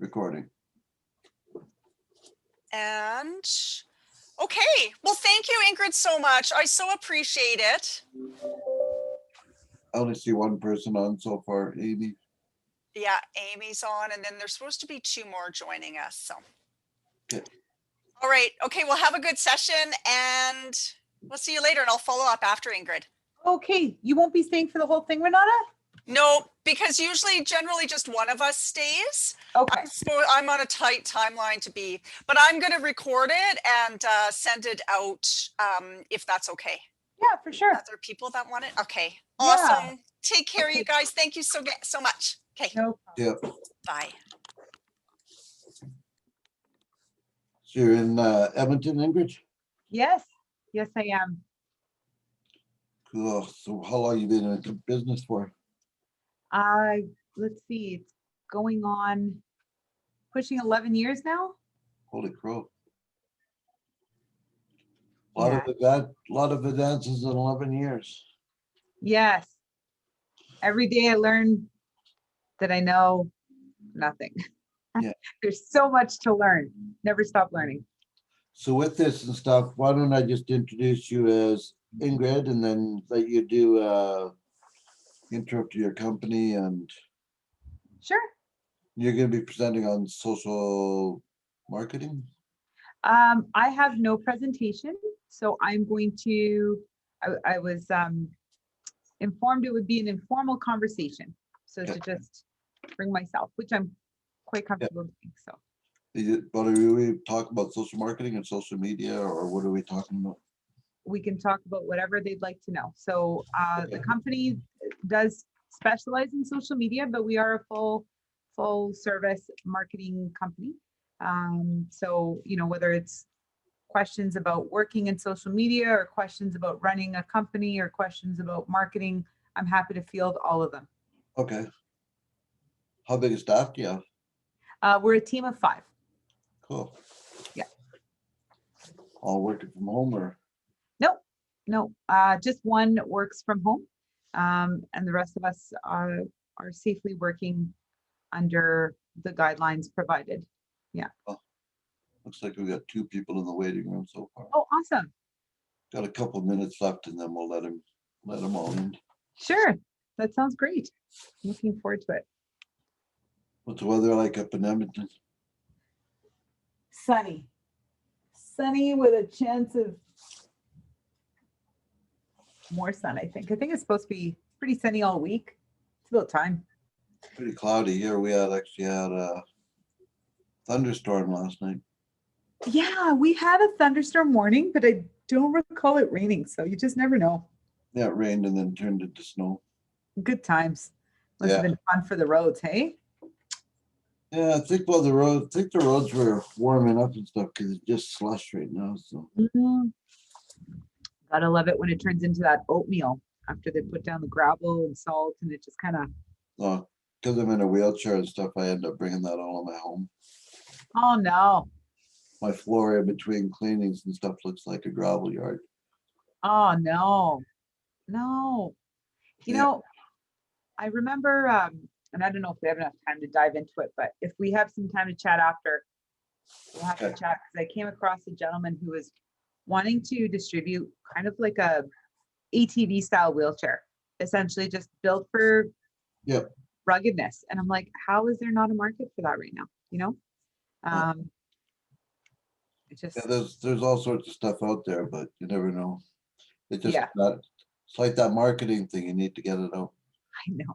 recording. And okay, well, thank you, Ingrid, so much. I so appreciate it. I only see one person on so far, Amy. Yeah, Amy's on, and then there's supposed to be 2 more joining us. So, Okay. All right. Okay, well, have a good session, and we'll see you later. And I'll follow up after, Ingrid. Okay, you won't be staying for the whole thing, Renata? No, because generally just one of us stays. Okay. I'm on a tight timeline to be, but I'm going to record it and send it out if that's okay. Yeah, for sure. Other people that want it. Okay. Yeah. Awesome. Take care, Okay. you guys. Thank you so much. Okay. No problem. Yeah. Bye. So you're in Edmonton, Ingrid? Yes, yes, I am. Cool. So how long you been in business for? Let's see, it's going on pushing 11 years now. Holy crow. Yeah. Lot of advances in 11 years. Yes. Every day I learn that I know nothing. Yeah. There's so much to learn. Never stop learning. So with this and stuff, why don't I just introduce you as Ingrid and then let you do intro to your company, and Sure. you're going to be presenting on social marketing? I have no presentation, so I'm going to, I was informed it would be an informal conversation. So to just bring myself, which I'm quite comfortable doing, so. But are we talk about social marketing and social media, or what are we talking about? We can talk about whatever they'd like to know. So the company does specialize in social media, but we are a full service marketing company. So, you know, whether it's questions about working in social media or questions about running a company or questions about marketing, I'm happy to field all of them. Okay. How big a staff do you have? We're a team of 5. Cool. Yeah. All working from home, or? No, just one works from home. And the rest of us are safely working under the guidelines provided. Yeah. Oh, looks like we got 2 people in the waiting room so far. Oh, awesome. Got a couple minutes left, and then we'll let them all in. Sure. That sounds great. Looking forward to it. What's the weather like up in Edmonton? Sunny. Sunny with a chance of more sun, I think. I think it's supposed to be pretty sunny all week. It's about time. Pretty cloudy here. We actually had a thunderstorm last night. Yeah, we had a thunderstorm warning, but I don't recall it raining, so you just never know. Yeah, it rained and then turned into snow. Good times. Must have been fun for the roads, hey? Yeah, I think the roads were warming up and stuff because it's just slush right now. So Gotta love it when it turns into that oatmeal after they put down the gravel and salt, and it just kind of. Because I'm in a wheelchair and stuff, I end up bringing that all in my home. Oh no. My floor in between cleanings and stuff looks like a gravel yard. Oh no. No. You know, I remember, and I don't know if we have enough time to dive into it, but if we have some time to chat after, we'll have to chat, because I came across a gentleman who was wanting to distribute kind of like a ATV style wheelchair, essentially just built for ruggedness. And I'm like, how is there not a market for that right now? You know? It just, there's all sorts of stuff out there, but you never know. It's just it's like that marketing thing. You need to get it out. I know.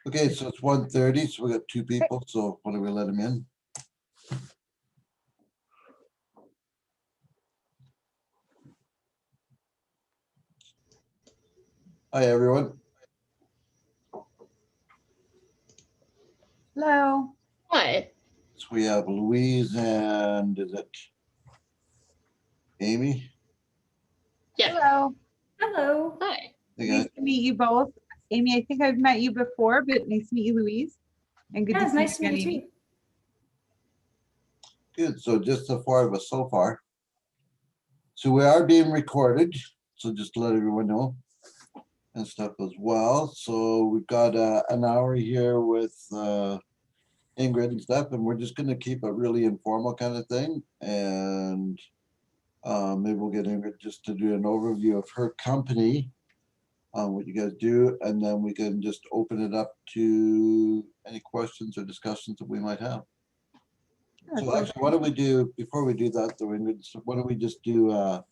Okay, so it's 1:30, so we got 2 people. So why don't we let them in? Hi, everyone. Hello. Hi. So we have Louise and is it Amy? Yeah. Hello. Hello. Hi. Nice to meet you both. Amy, I think I've met you before, but nice to meet you, Louise. And good to see nice you to meet again, you Amy. Good. So just the 4 of us so far. So we are being recorded. So just to let everyone know and stuff as well. So we've got an hour here with Ingrid Ingrid and stuff, and we're just gonna keep it really informal kind of thing. And maybe we'll get Ingrid just to do an overview of her company, what you guys do, and then we can just open it up to any questions or discussions that we might have. Yeah, So actually, why don't we do, before we do that though, Ingrid, so why don't we just do an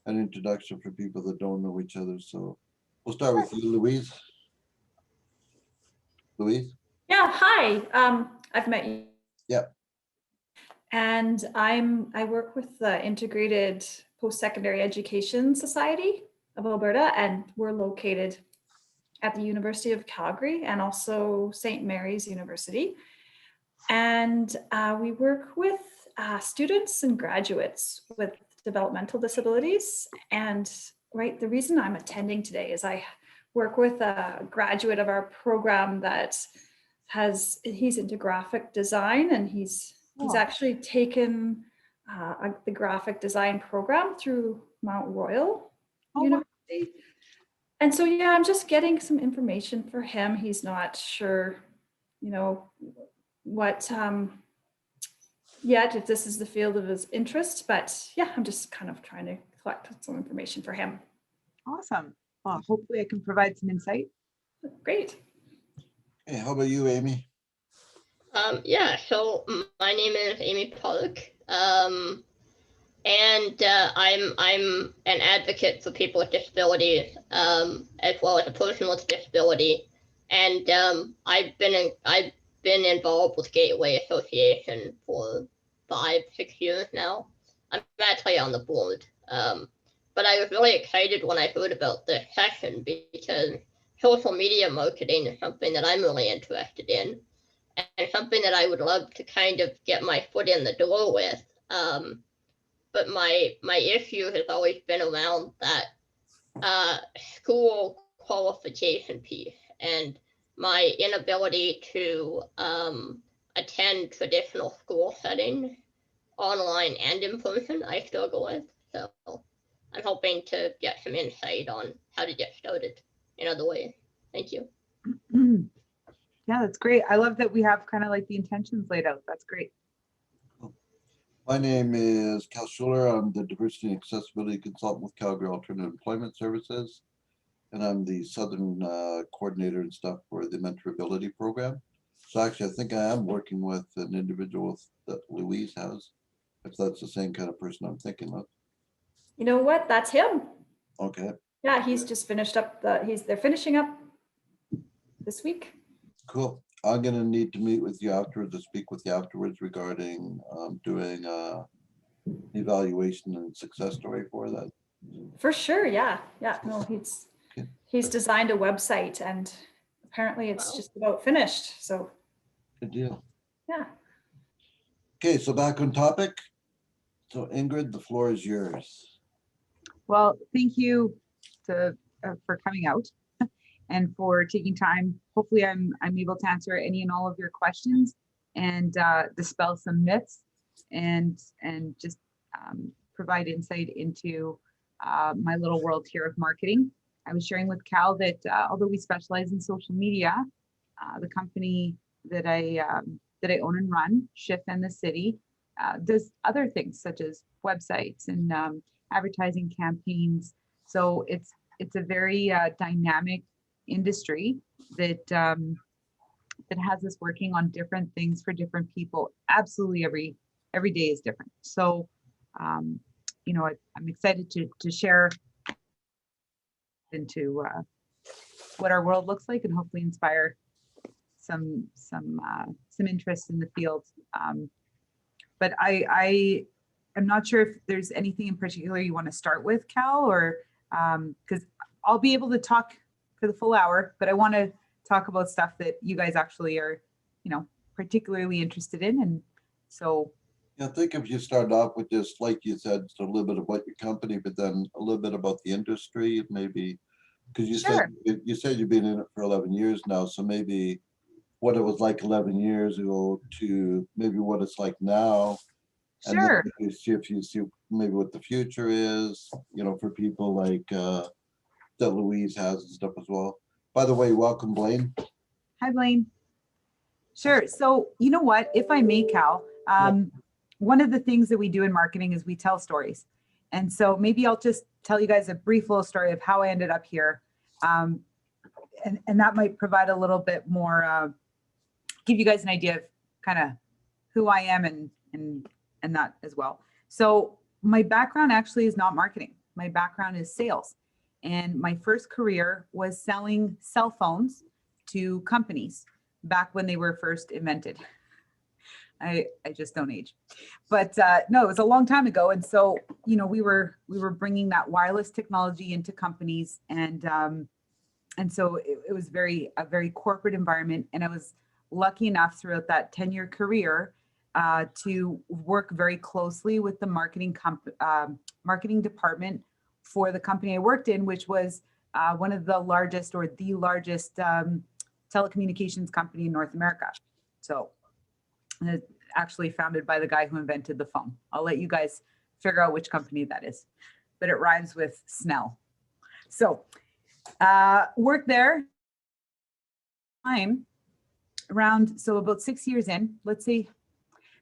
introduction for people that don't know each other? So we'll start with you, Louise. Louise? Yeah, hi. I've met you. Yep. And I work with the Integrated Post-Secondary Education Society of Alberta, and we're located at the University of Calgary and also St. Mary's University. And we work with students and graduates with developmental disabilities. And right, the reason I'm attending today is I work with a graduate of our program that he's into graphic design, and he's actually taken the graphic design program through Mount Royal University. And so, yeah, I'm just getting some information for him. He's not sure, what yet, if this is the field of his interest, but yeah, I'm just kind of trying to collect some information for him. Awesome. Well, hopefully I can provide some insight. Great. Hey, how about you, Amy? Yeah, so my name is Amy Pollock, and I'm an advocate for people with disabilities, as well as a person with disability, and I've been involved with Gateway Association for 5-6 years now. I'm actually on the board, but I was really excited when I heard about this session because social media marketing is something that I'm really interested in, and something that I would love to kind of get my foot in the door with. But my issue has always been around that school qualification piece and my inability to attend traditional school settings, online and in person, I struggle with. So I'm hoping to get some insight on how to get started in other ways. Thank you. Yeah, that's great. I love that we have kind of like the intentions laid out. That's great. My name is Cal Schuler. I'm the Diversity and Accessibility Consultant with Calgary Alternative Employment Services. And I'm the Southern coordinator and stuff for the Mentorability program. So actually, I think I am working with an individual that Louise has, if that's the same kind of person I'm thinking of. You know what? That's him. Okay, Yeah, he's just finished up they're finishing up this week. cool. I'm gonna need to meet with you afterwards, to speak with you afterwards regarding doing evaluation and success story for that. For sure, yeah. Yeah, no, he's designed a website, and apparently it's Wow. just about finished. So Good deal. yeah. Okay, so back on topic. So Ingrid, the floor is yours. Well, thank you for coming out and for taking time. Hopefully I'm able to answer any and all of your questions and dispel some myths and just provide insight into my little world here of marketing. I was sharing with Cal that although we specialize in social media, the company that I own and run, Schif and the City, does other things such as websites and advertising campaigns. So it's a very dynamic industry that has us working on different things for different people. Absolutely every day is different. So I'm excited to share into what our world looks like and hopefully inspire some interest in the field. But I am not sure if there's anything in particular you want to start with, Cal, or because I'll be able to talk for the full hour, but I want to talk about stuff that you guys actually are, particularly interested in. And so I think if you start off with just, like you said, just a little bit about your company, but then a little bit about the industry, maybe, because you Sure. said you've been in it for 11 years now, so maybe what it was like 11 years ago to maybe what it's like now. And then Sure. if you see maybe what the future is, for people like that Louise has and stuff as well. By the way, welcome, Blaine. Hi, Blaine. Sure. So you know what, if I may, Cal, one of the things that we do in marketing is we tell stories. And so maybe I'll just tell you guys a brief little story of how I ended up here. And that might provide a little bit more, give you guys an idea of kind of who I am and that as well. So my background actually is not marketing. My background is sales. And my first career was selling cell phones to companies back when they were first invented. I just don't age, but no, it was a long time ago. And so, you know, we were bringing that wireless technology into companies, and so it was a very corporate environment. And I was lucky enough throughout that 10-year career to work very closely with the marketing department for the company I worked in, which was one of the largest or the largest telecommunications company in North America. So actually founded by the guy who invented the phone. I'll let you guys figure out which company that is, but it rhymes with Snell. So worked there around, so about 6 years in, let's see.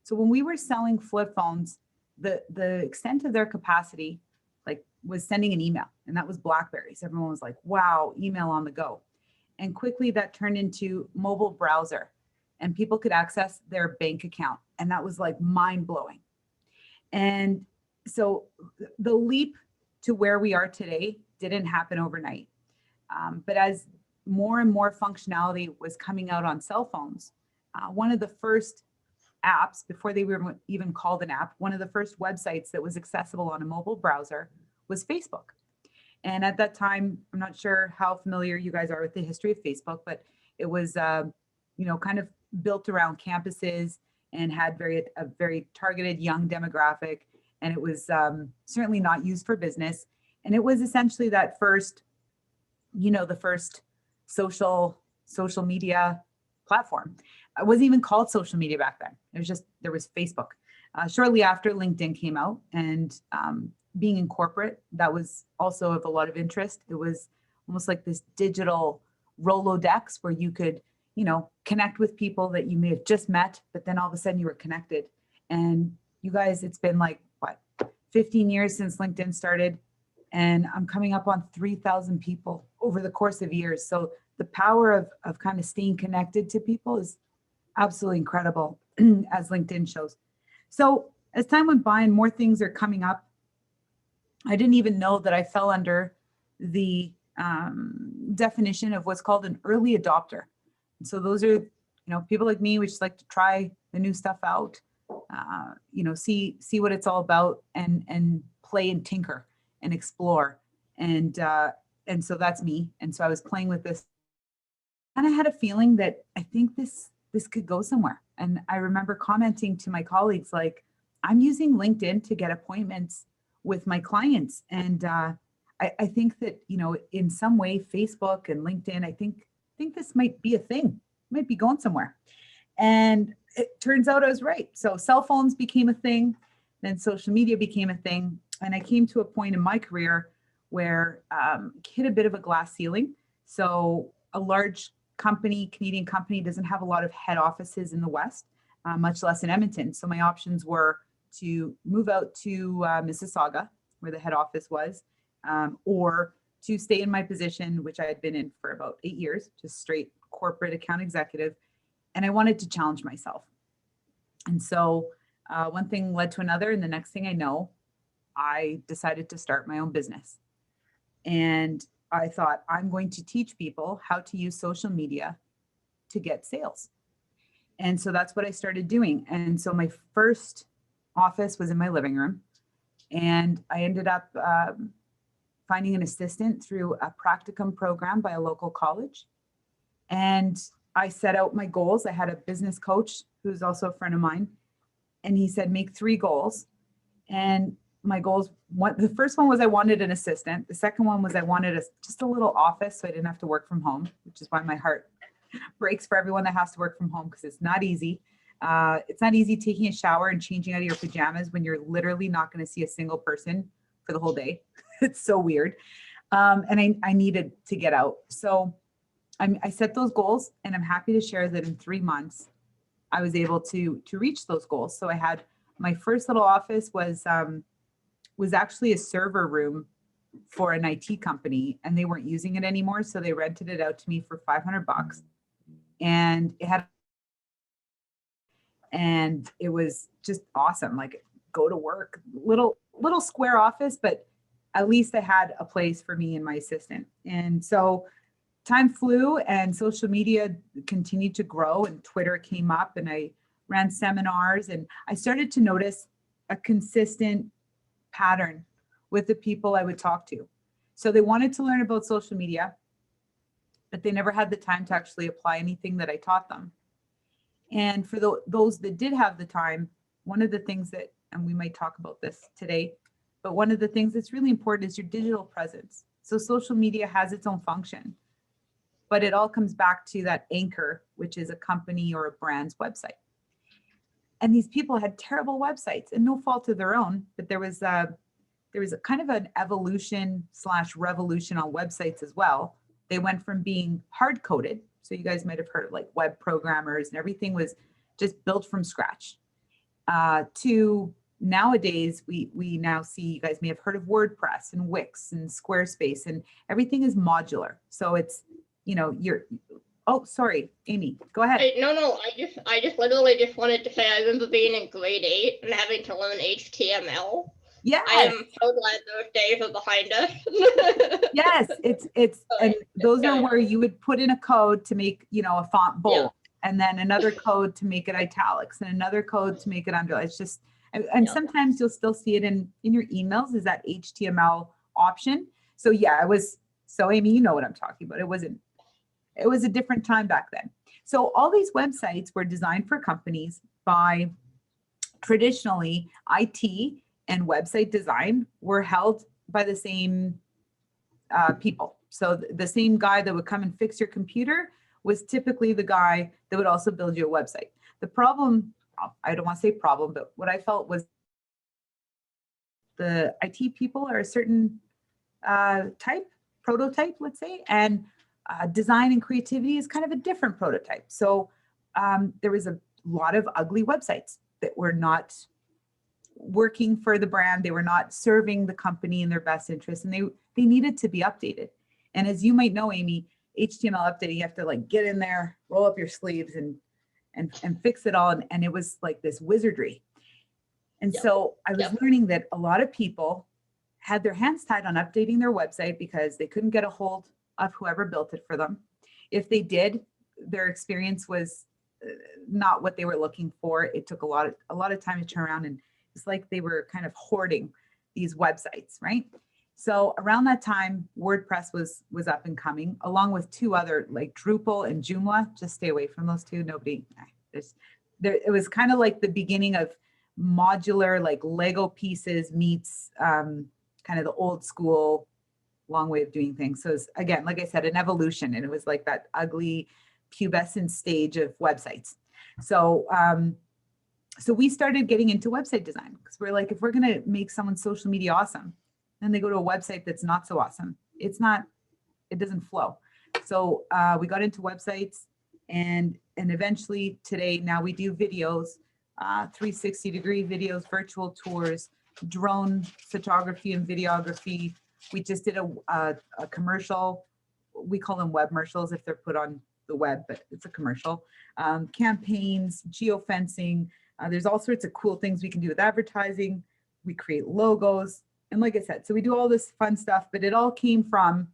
So when we were selling flip phones, the extent of their capacity was sending an email, and that was BlackBerries. Everyone was like, wow, email on the go. And quickly that turned into mobile browser, and people could access their bank account. And that was like mind blowing. And so the leap to where we are today didn't happen overnight. But as more and more functionality was coming out on cell phones, one of the first apps, before they were even called an app, one of the first websites that was accessible on a mobile browser was Facebook. And at that time, I'm not sure how familiar you guys are with the history of Facebook, but it was, kind of built around campuses and had a very targeted young demographic. And it was certainly not used for business. And it was essentially that first, the first social media platform. It wasn't even called social media back then. It was just, there was Facebook. Shortly after, LinkedIn came out, and being in corporate, that was also of a lot of interest. It was almost like this digital Rolodex where you could, connect with people that you may have just met, but then all of a sudden you were connected. And you guys, it's been 15 years since LinkedIn started, and I'm coming up on 3,000 people over the course of years. So the power of kind of staying connected to people is absolutely incredible, as LinkedIn shows. So as time went by and more things are coming up, I didn't even know that I fell under the definition of what's called an early adopter. And so those are, people like me, we just like to try the new stuff out, see what it's all about, and play and tinker and explore. And so that's me. And so I was playing with this, and I had a feeling that I think this could go somewhere. And I remember commenting to my colleagues, like, I'm using LinkedIn to get appointments with my clients. And I think that, in some way, Facebook and LinkedIn, I think this might be a thing, might be going somewhere. And it turns out I was right. So cell phones became a thing, then social media became a thing. And I came to a point in my career where hit a bit of a glass ceiling. So a large company, Canadian company, doesn't have a lot of head offices in the West, much less in Edmonton. So my options were to move out to Mississauga, where the head office was, or to stay in my position, which I had been in for about 8 years, just straight corporate account executive. And I wanted to challenge myself. And so one thing led to another. And the next thing I know, I decided to start my own business. And I thought, I'm going to teach people how to use social media to get sales. And so that's what I started doing. And so my first office was in my living room. And I ended up finding an assistant through a practicum program by a local college. And I set out my goals. I had a business coach who's also a friend of mine. And he said, make 3 goals. And my goals, the first one was I wanted an assistant. The second one was I wanted just a little office so I didn't have to work from home, which is why my heart breaks for everyone that has to work from home, because it's not easy. It's not easy taking a shower and changing out of your pajamas when you're literally not going to see a single person for the whole day. It's so weird. And I needed to get out. So I set those goals, and I'm happy to share that in 3 months, I was able to reach those goals. So I had my first little office was actually a server room for an IT company, and they weren't using it anymore. So they rented it out to me for $500, and it was just awesome. Like, go to work, little square office, but at least I had a place for me and my assistant. And so time flew and social media continued to grow, and Twitter came up, and I ran seminars, and I started to notice a consistent pattern with the people I would talk to. So they wanted to learn about social media, but they never had the time to actually apply anything that I taught them. And for those that did have the time, one of the things that, and we might talk about this today, but one of the things that's really important is your digital presence. So social media has its own function, but it all comes back to that anchor, which is a company or a brand's website. And these people had terrible websites, and no fault of their own, but there was a kind of an evolution / revolution on websites as well. They went from being hard coded. So you guys might have heard of like web programmers, and everything was just built from scratch. To nowadays, we now see, you guys may have heard of WordPress and Wix and Squarespace, and everything is modular. So it's, oh, sorry, Amy, go ahead. No, I just literally just wanted to say I remember being in grade 8 and having to learn HTML. Yeah. I am so glad those days are behind us. Yes, it's and those are where you would put in a code to make, a font bold, and then another code to make it italics, and another code to make it underlined. It's just, and sometimes you'll still see it in your emails, is that HTML option. So yeah, so Amy, you know what I'm talking about. It was a different time back then. So all these websites were designed for companies by, traditionally, IT and website design were held by the same people. So the same guy that would come and fix your computer was typically the guy that would also build you a website. The problem, I don't want to say problem, but what I felt was the IT people are a certain prototype, let's say, and design and creativity is kind of a different prototype. So there was a lot of ugly websites that were not working for the brand. They were not serving the company in their best interest, and they needed to be updated. And as you might know, Amy, HTML updating, you have to like get in there, roll up your sleeves and fix it all. And it was like this wizardry. And so I was learning that a lot of people had their hands tied on updating their website because they couldn't get a hold of whoever built it for them. If they did, their experience was not what they were looking for. It took a lot of time to turn around, and it's like they were kind of hoarding these websites, right? So around that time, WordPress was up and coming, along with two other, like Drupal and Joomla. Just stay away from those two. It was kind of like the beginning of modular, like Lego pieces meets kind of the old school, long way of doing things. So it's, again, like I said, an evolution, and it was like that ugly pubescent stage of websites. So so we started getting into website design because we're like, if we're going to make someone social media awesome, then they go to a website that's not so awesome. It doesn't flow. So we got into websites, and eventually today, now we do videos, 360-degree videos, virtual tours, drone photography and videography. We just did a commercial. We call them web commercials if they're put on the web, but it's a commercial. Campaigns, geofencing. There's all sorts of cool things we can do with advertising. We create logos. And like I said, so we do all this fun stuff, but it all came from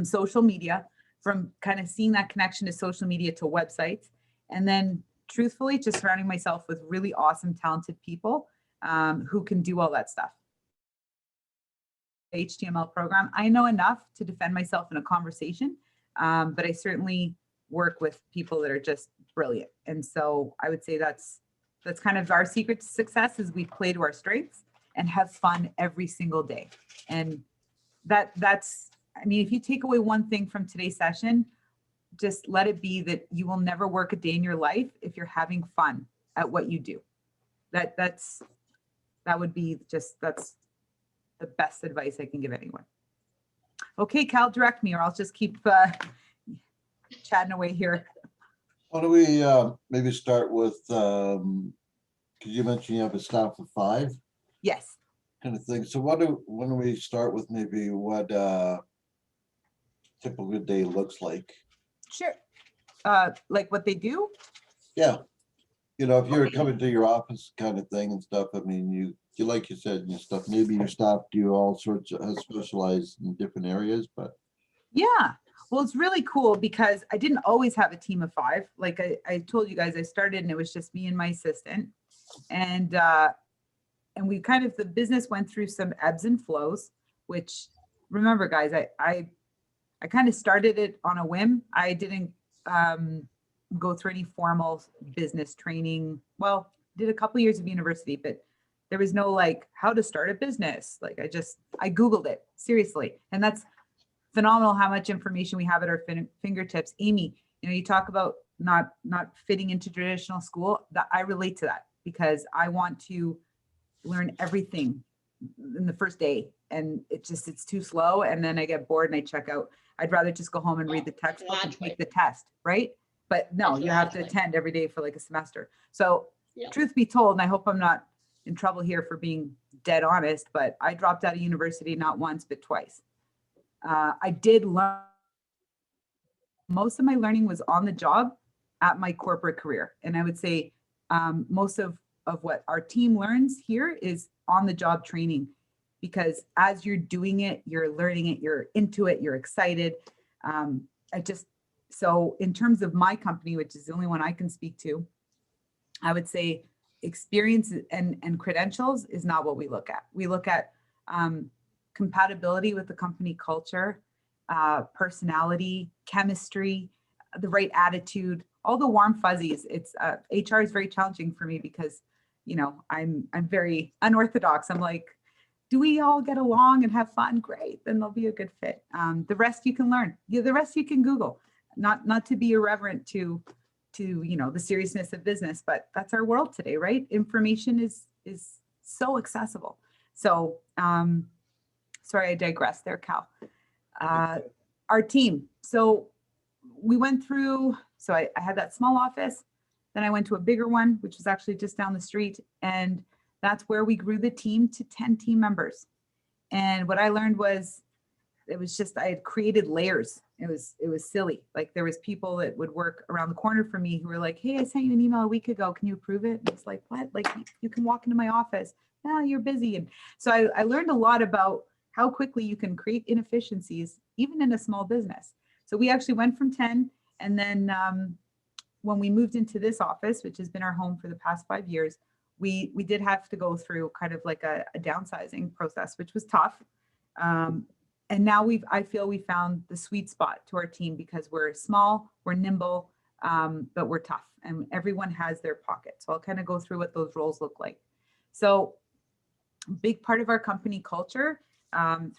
social media, from kind of seeing that connection to social media to websites. And then truthfully, just surrounding myself with really awesome, talented people who can do all that stuff. HTML program, I know enough to defend myself in a conversation, but I certainly work with people that are just brilliant. And so I would say that's kind of our secret to success, is we play to our strengths and have fun every single day. And that's, I mean, if you take away one thing from today's session, just let it be that you will never work a day in your life if you're having fun at what you do. That's the best advice I can give anyone. Okay, Cal, direct me, or I'll just keep chatting away here. Why don't we maybe start with, because you mentioned you have a staff of 5 Yes, kind of thing. So why don't we start with maybe what typical day looks like? sure. Like what they do? Yeah. You know, if you're coming to your office kind of thing and stuff, I mean, you like you said, your stuff, maybe your staff do all sorts of specialize in different areas, but Yeah. Well, it's really cool because I didn't always have a team of 5. Like I told you guys, I started and it was just me and my assistant. And we kind of, the business went through some ebbs and flows, which remember guys, I kind of started it on a whim. I didn't go through any formal business training. Well, did a couple years of university, but there was no like how to start a business. Like I Googled it seriously. And that's phenomenal how much information we have at our fingertips. Amy, you know, you talk about not fitting into traditional school. That I relate to that because I want to learn everything in the first day and it's too slow and then I get bored and I check out. I'd rather just go home and read the textbook and take the test, right? But no, you have to attend every day for like a semester. So truth be told, and I hope I'm not in trouble here for being dead honest, but I dropped out of university not once, but twice. I did learn, most of my learning was on the job at my corporate career. And I would say most of what our team learns here is on the job training, because as you're doing it, you're learning it, you're into it, you're excited. So in terms of my company, which is the only one I can speak to, I would say experience and credentials is not what we look at. We look at compatibility with the company culture, personality, chemistry, the right attitude, all the warm fuzzies. It's HR is very challenging for me because, you know, I'm very unorthodox. I'm like, do we all get along and have fun? Great, then they'll be a good fit. The rest you can learn. The rest you can Google. Not to be irreverent to you know the seriousness of business, but that's our world today, right? Information is so accessible. So sorry, I digress there, Cal. Our team. So we went through, so I had that small office, then I went to a bigger one, which was actually just down the street. And that's where we grew the team to 10 team members. And what I learned was, it was just, I had created layers. It was silly. Like there was people that would work around the corner from me who were like, hey, I sent you an email a week ago. Can you approve it? And it's like, what? Like you can walk into my office. No, you're busy. And so I learned a lot about how quickly you can create inefficiencies, even in a small business. So we actually went from 10. And then when we moved into this office, which has been our home for the past 5 years, we did have to go through kind of like a downsizing process, which was tough. And now I feel we found the sweet spot to our team because we're small, we're nimble, but we're tough and everyone has their pocket. So I'll kind of go through what those roles look like. So big part of our company culture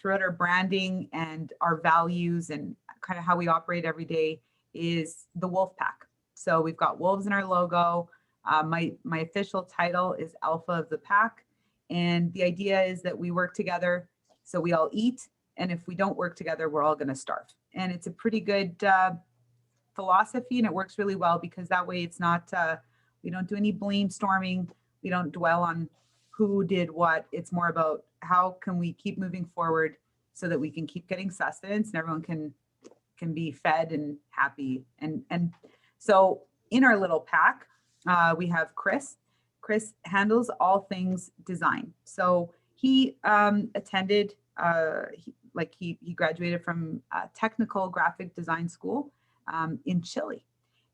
throughout our branding and our values and kind of how we operate every day is the wolf pack. So we've got wolves in our logo. My official title is Alpha of the Pack. And the idea is that we work together so we all eat. And if we don't work together, we're all going to starve. And it's a pretty good philosophy and it works really well because that way it's not, we don't do any blame storming. We don't dwell on who did what. It's more about how can we keep moving forward so that we can keep getting sustenance and everyone can be fed and happy. And so in our little pack, we have Chris. Chris handles all things design. So he attended, he graduated from technical graphic design school in Chile.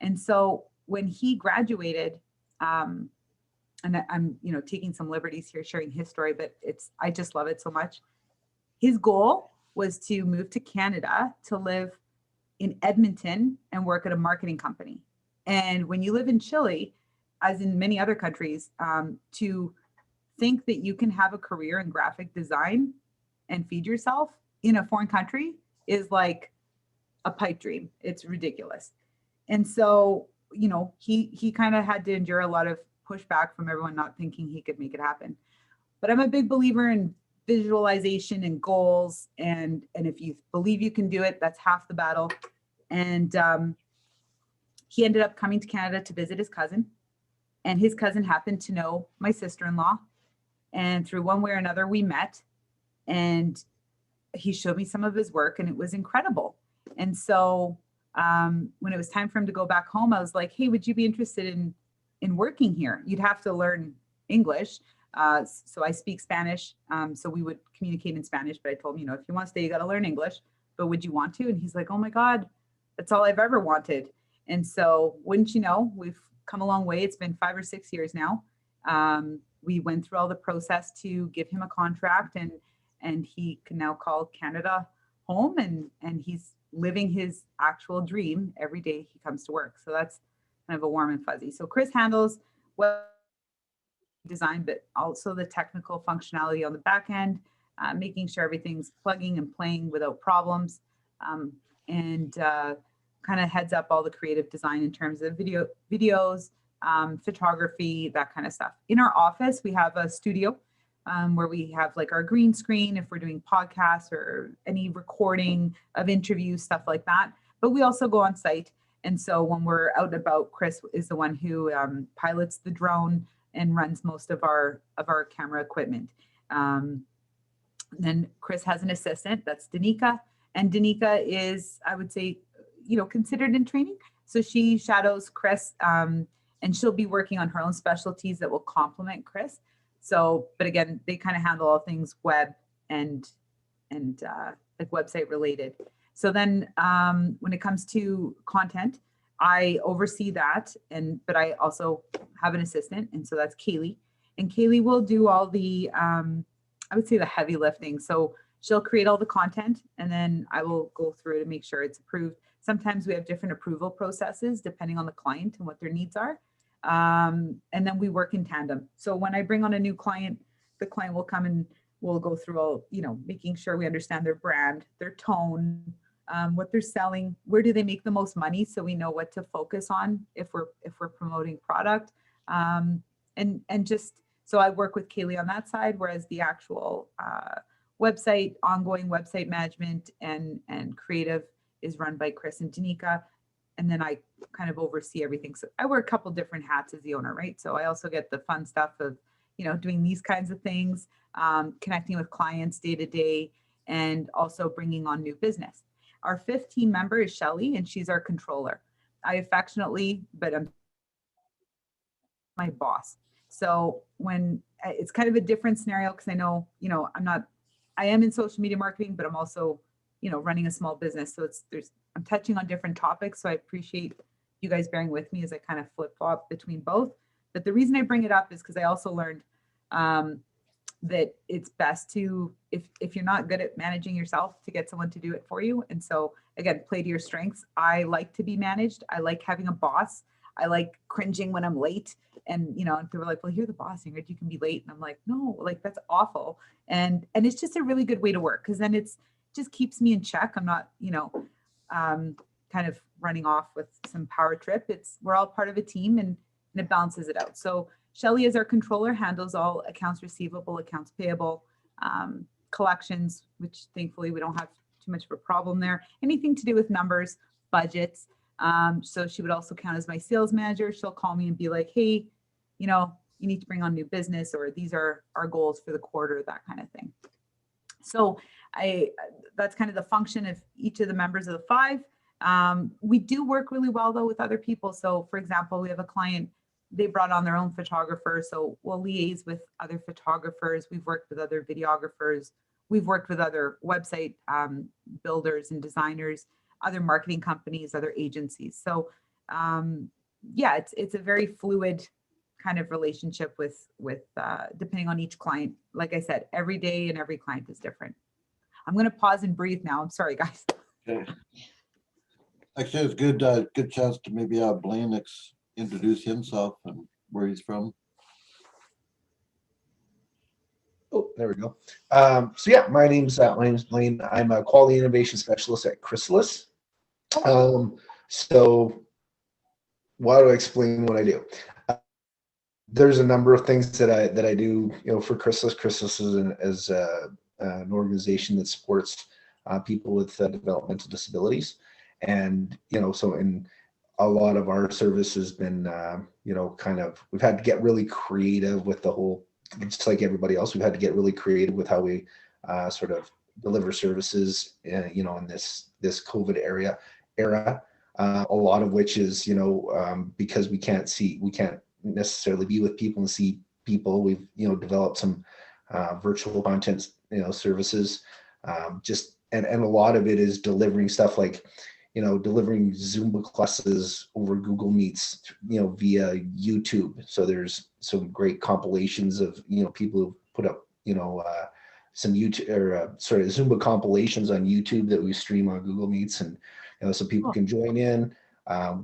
And so when he graduated, and I'm taking some liberties here sharing his story, but I just love it so much. His goal was to move to Canada to live in Edmonton and work at a marketing company. And when you live in Chile, as in many other countries, to think that you can have a career in graphic design and feed yourself in a foreign country is like a pipe dream. It's ridiculous. And so, he kind of had to endure a lot of pushback from everyone not thinking he could make it happen. But I'm a big believer in visualization and goals. And if you believe you can do it, that's half the battle. And he ended up coming to Canada to visit his cousin, and his cousin happened to know my sister-in-law. And through one way or another, we met, and he showed me some of his work, and it was incredible. And so when it was time for him to go back home, I was like, hey, would you be interested in working here? You'd have to learn English. So I speak Spanish. So we would communicate in Spanish, but I told him, if you want to stay, you got to learn English, but would you want to? And he's like, oh my God, that's all I've ever wanted. And so wouldn't you know, we've come a long way. It's been 5 or 6 years now. We went through all the process to give him a contract, and he can now call Canada home, and he's living his actual dream every day he comes to work. So that's kind of a warm and fuzzy. So Chris handles web design, but also the technical functionality on the back end, making sure everything's plugging and playing without problems, and kind of heads up all the creative design in terms of videos, photography, that kind of stuff. In our office, we have a studio where we have like our green screen if we're doing podcasts or any recording of interviews, stuff like that. But we also go on site. And so when we're out and about, Chris is the one who pilots the drone and runs most of our camera equipment. Then Chris has an assistant, that's Danica. And Danica is, I would say, considered in training. So she shadows Chris, and she'll be working on her own specialties that will complement Chris. So, but again, they kind of handle all things web and like website related. So then when it comes to content, I oversee that, but I also have an assistant, and so that's Kaylee. And Kaylee will do all the, I would say, the heavy lifting. So she'll create all the content, and then I will go through to make sure it's approved. Sometimes we have different approval processes depending on the client and what their needs are. And then we work in tandem. So when I bring on a new client, the client will come and we'll go through all, making sure we understand their brand, their tone, what they're selling, where do they make the most money, so we know what to focus on if we're promoting product. And just so I work with Kaylee on that side, whereas the actual website, ongoing website management and creative is run by Chris and Danica. And then I kind of oversee everything. So I wear a couple different hats as the owner, right? So I also get the fun stuff of, doing these kinds of things, connecting with clients day to day, and also bringing on new business. Our 5th team member is Shelly, and she's our controller. I affectionately, but I'm my boss. So when it's kind of a different scenario, because I know, I am in social media marketing, but I'm also, running a small business. So I'm touching on different topics. So I appreciate you guys bearing with me as I kind of flip flop between both. But the reason I bring it up is because I also learned that it's best to, if you're not good at managing yourself, to get someone to do it for you. And so again, play to your strengths. I like to be managed. I like having a boss. I like cringing when I'm late, and and people are like, well, you're the boss, Ingrid, you can be late. And I'm like, no, like that's awful. And it's just a really good way to work, because then it's just keeps me in check. I'm not, kind of running off with some power trip. We're all part of a team, and it balances it out. So Shelly, as our controller, handles all accounts receivable, accounts payable, collections, which thankfully we don't have too much of a problem there. Anything to do with numbers, budgets. So she would also count as my sales manager. She'll call me and be like, hey, you need to bring on new business, or these are our goals for the quarter, that kind of thing. So that's kind of the function of each of the members of the 5. We do work really well though with other people. So for example, we have a client, they brought on their own photographer. So we'll liaise with other photographers. We've worked with other videographers. We've worked with other website builders and designers, other marketing companies, other agencies. So yeah, it's a very fluid kind of relationship with depending on each client. Like I said, every day and every client is different. I'm going to pause and breathe now. I'm sorry, guys. Okay. Actually, it's good chance to maybe have Blaine introduce himself and where he's from. Oh, there we go. So yeah, my name's Blaine. I'm a quality innovation specialist at Chrysalis. So why do I explain what I do? There's a number of things that I do, for Chrysalis. Chrysalis is an organization that supports people with developmental disabilities, and so in a lot of our service has been, you know, we've had to get really creative with the whole, just like everybody else, we've had to get really creative with how we sort of deliver services, you know, in this COVID era. A lot of which is, you know, because we can't necessarily be with people and see people. We've, you know, developed some virtual content, you know, services. And a lot of it is delivering stuff like, you know, delivering Zumba classes over Google Meets, you know, via YouTube. So there's some great compilations of, you know, people who put up, you know, some Zumba compilations on YouTube that we stream on Google Meets, and, you know, so people can join in.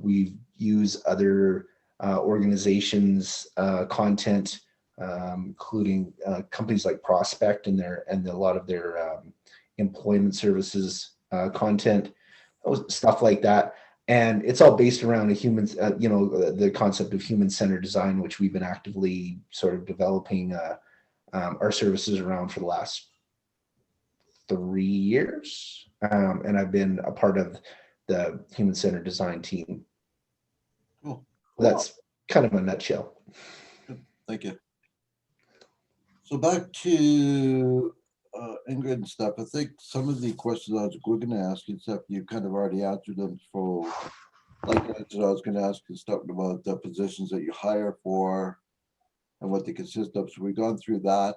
We use other organizations' content, including companies like Prospect and a lot of their employment services content, stuff like that. And it's all based around you know, the concept of human-centered design, which we've been actively sort of developing our services around for the last 3 years. And I've been a part of the human-centered design team. Cool. That's kind of a nutshell. Thank you. So back to Ingrid and stuff. I think some of the questions we're going to ask you, stuff you kind of already answered them. For like I was going to ask you stuff about the positions that you hire for and what they consist of. So we've gone through that.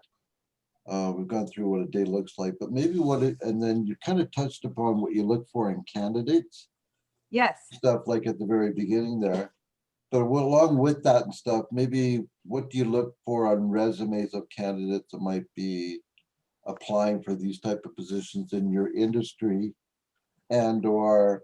We've gone through what a day looks like, but maybe and then you kind of touched upon what you look for in candidates. Yes. Stuff like at the very beginning there. But along with that and stuff, maybe what do you look for on resumes of candidates that might be applying for these type of positions in your industry, and or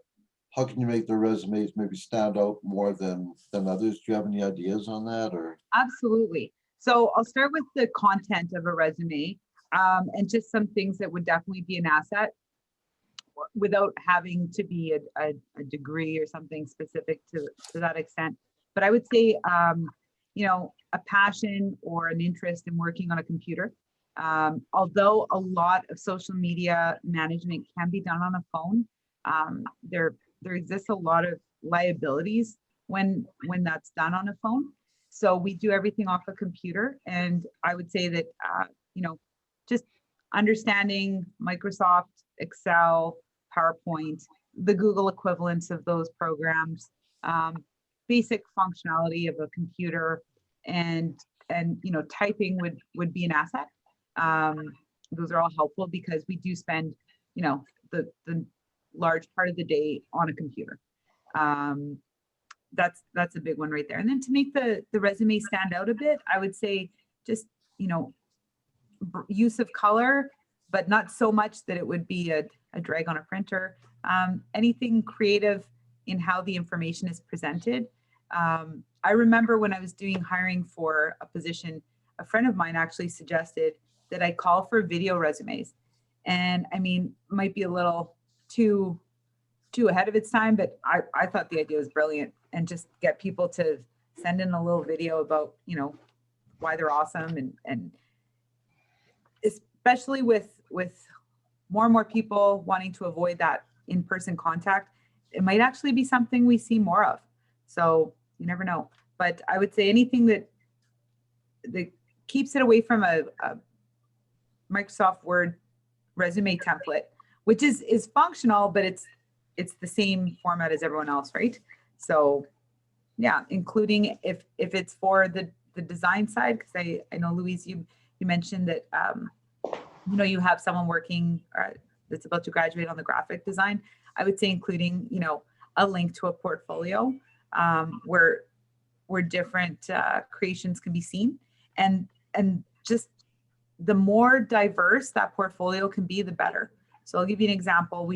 how can you make their resumes maybe stand out more than others? Do you have any ideas on that? Or Absolutely. So I'll start with the content of a resume, and just some things that would definitely be an asset without having to be a degree or something specific to that extent. But I would say, you know, a passion or an interest in working on a computer. Although a lot of social media management can be done on a phone, there exists a lot of liabilities when that's done on a phone. So we do everything off a computer. And I would say that, you know, just understanding Microsoft, Excel, PowerPoint, the Google equivalents of those programs, basic functionality of a computer, and you know, typing would be an asset. Those are all helpful because we do spend, you know, the large part of the day on a computer. That's a big one right there. And then to make the resume stand out a bit, I would say just, you know, use of color, but not so much that it would be a drag on a printer. Anything creative in how the information is presented. I remember when I was doing hiring for a position, a friend of mine actually suggested that I call for video resumes. And I mean, might be a little too ahead of its time, but I thought the idea was brilliant, and just get people to send in a little video about, you know, why they're awesome, and especially with more and more people wanting to avoid that in-person contact, it might actually be something we see more of. So you never know. But I would say anything that keeps it away from a Microsoft Word resume template, which is functional, but it's the same format as everyone else, right? So yeah, including if it's for the design side, because I know, Louise, you mentioned that you know, you have someone working that's about to graduate on the graphic design. I would say including, you know, a link to a portfolio where different creations can be seen, and just the more diverse that portfolio can be, the better. So I'll give you an example.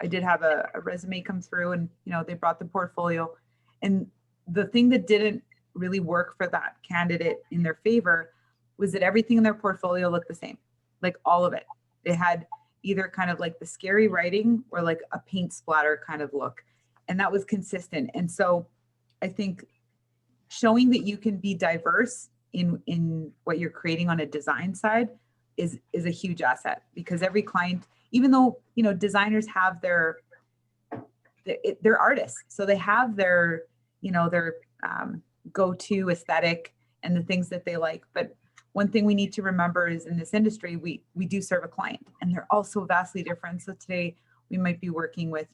I did have a resume come through, and, you know, they brought the portfolio, and the thing that didn't really work for that candidate in their favor was that everything in their portfolio looked the same, like all of it. It had either kind of like the scary writing or like a paint splatter kind of look, and that was consistent. And so I think showing that you can be diverse in what you're creating on a design side is a huge asset, because every client, even though, you know, designers have their they're artists. So they have their, their go-to aesthetic and the things that they like. But one thing we need to remember is in this industry, we do serve a client, and they're also vastly different. So today we might be working with,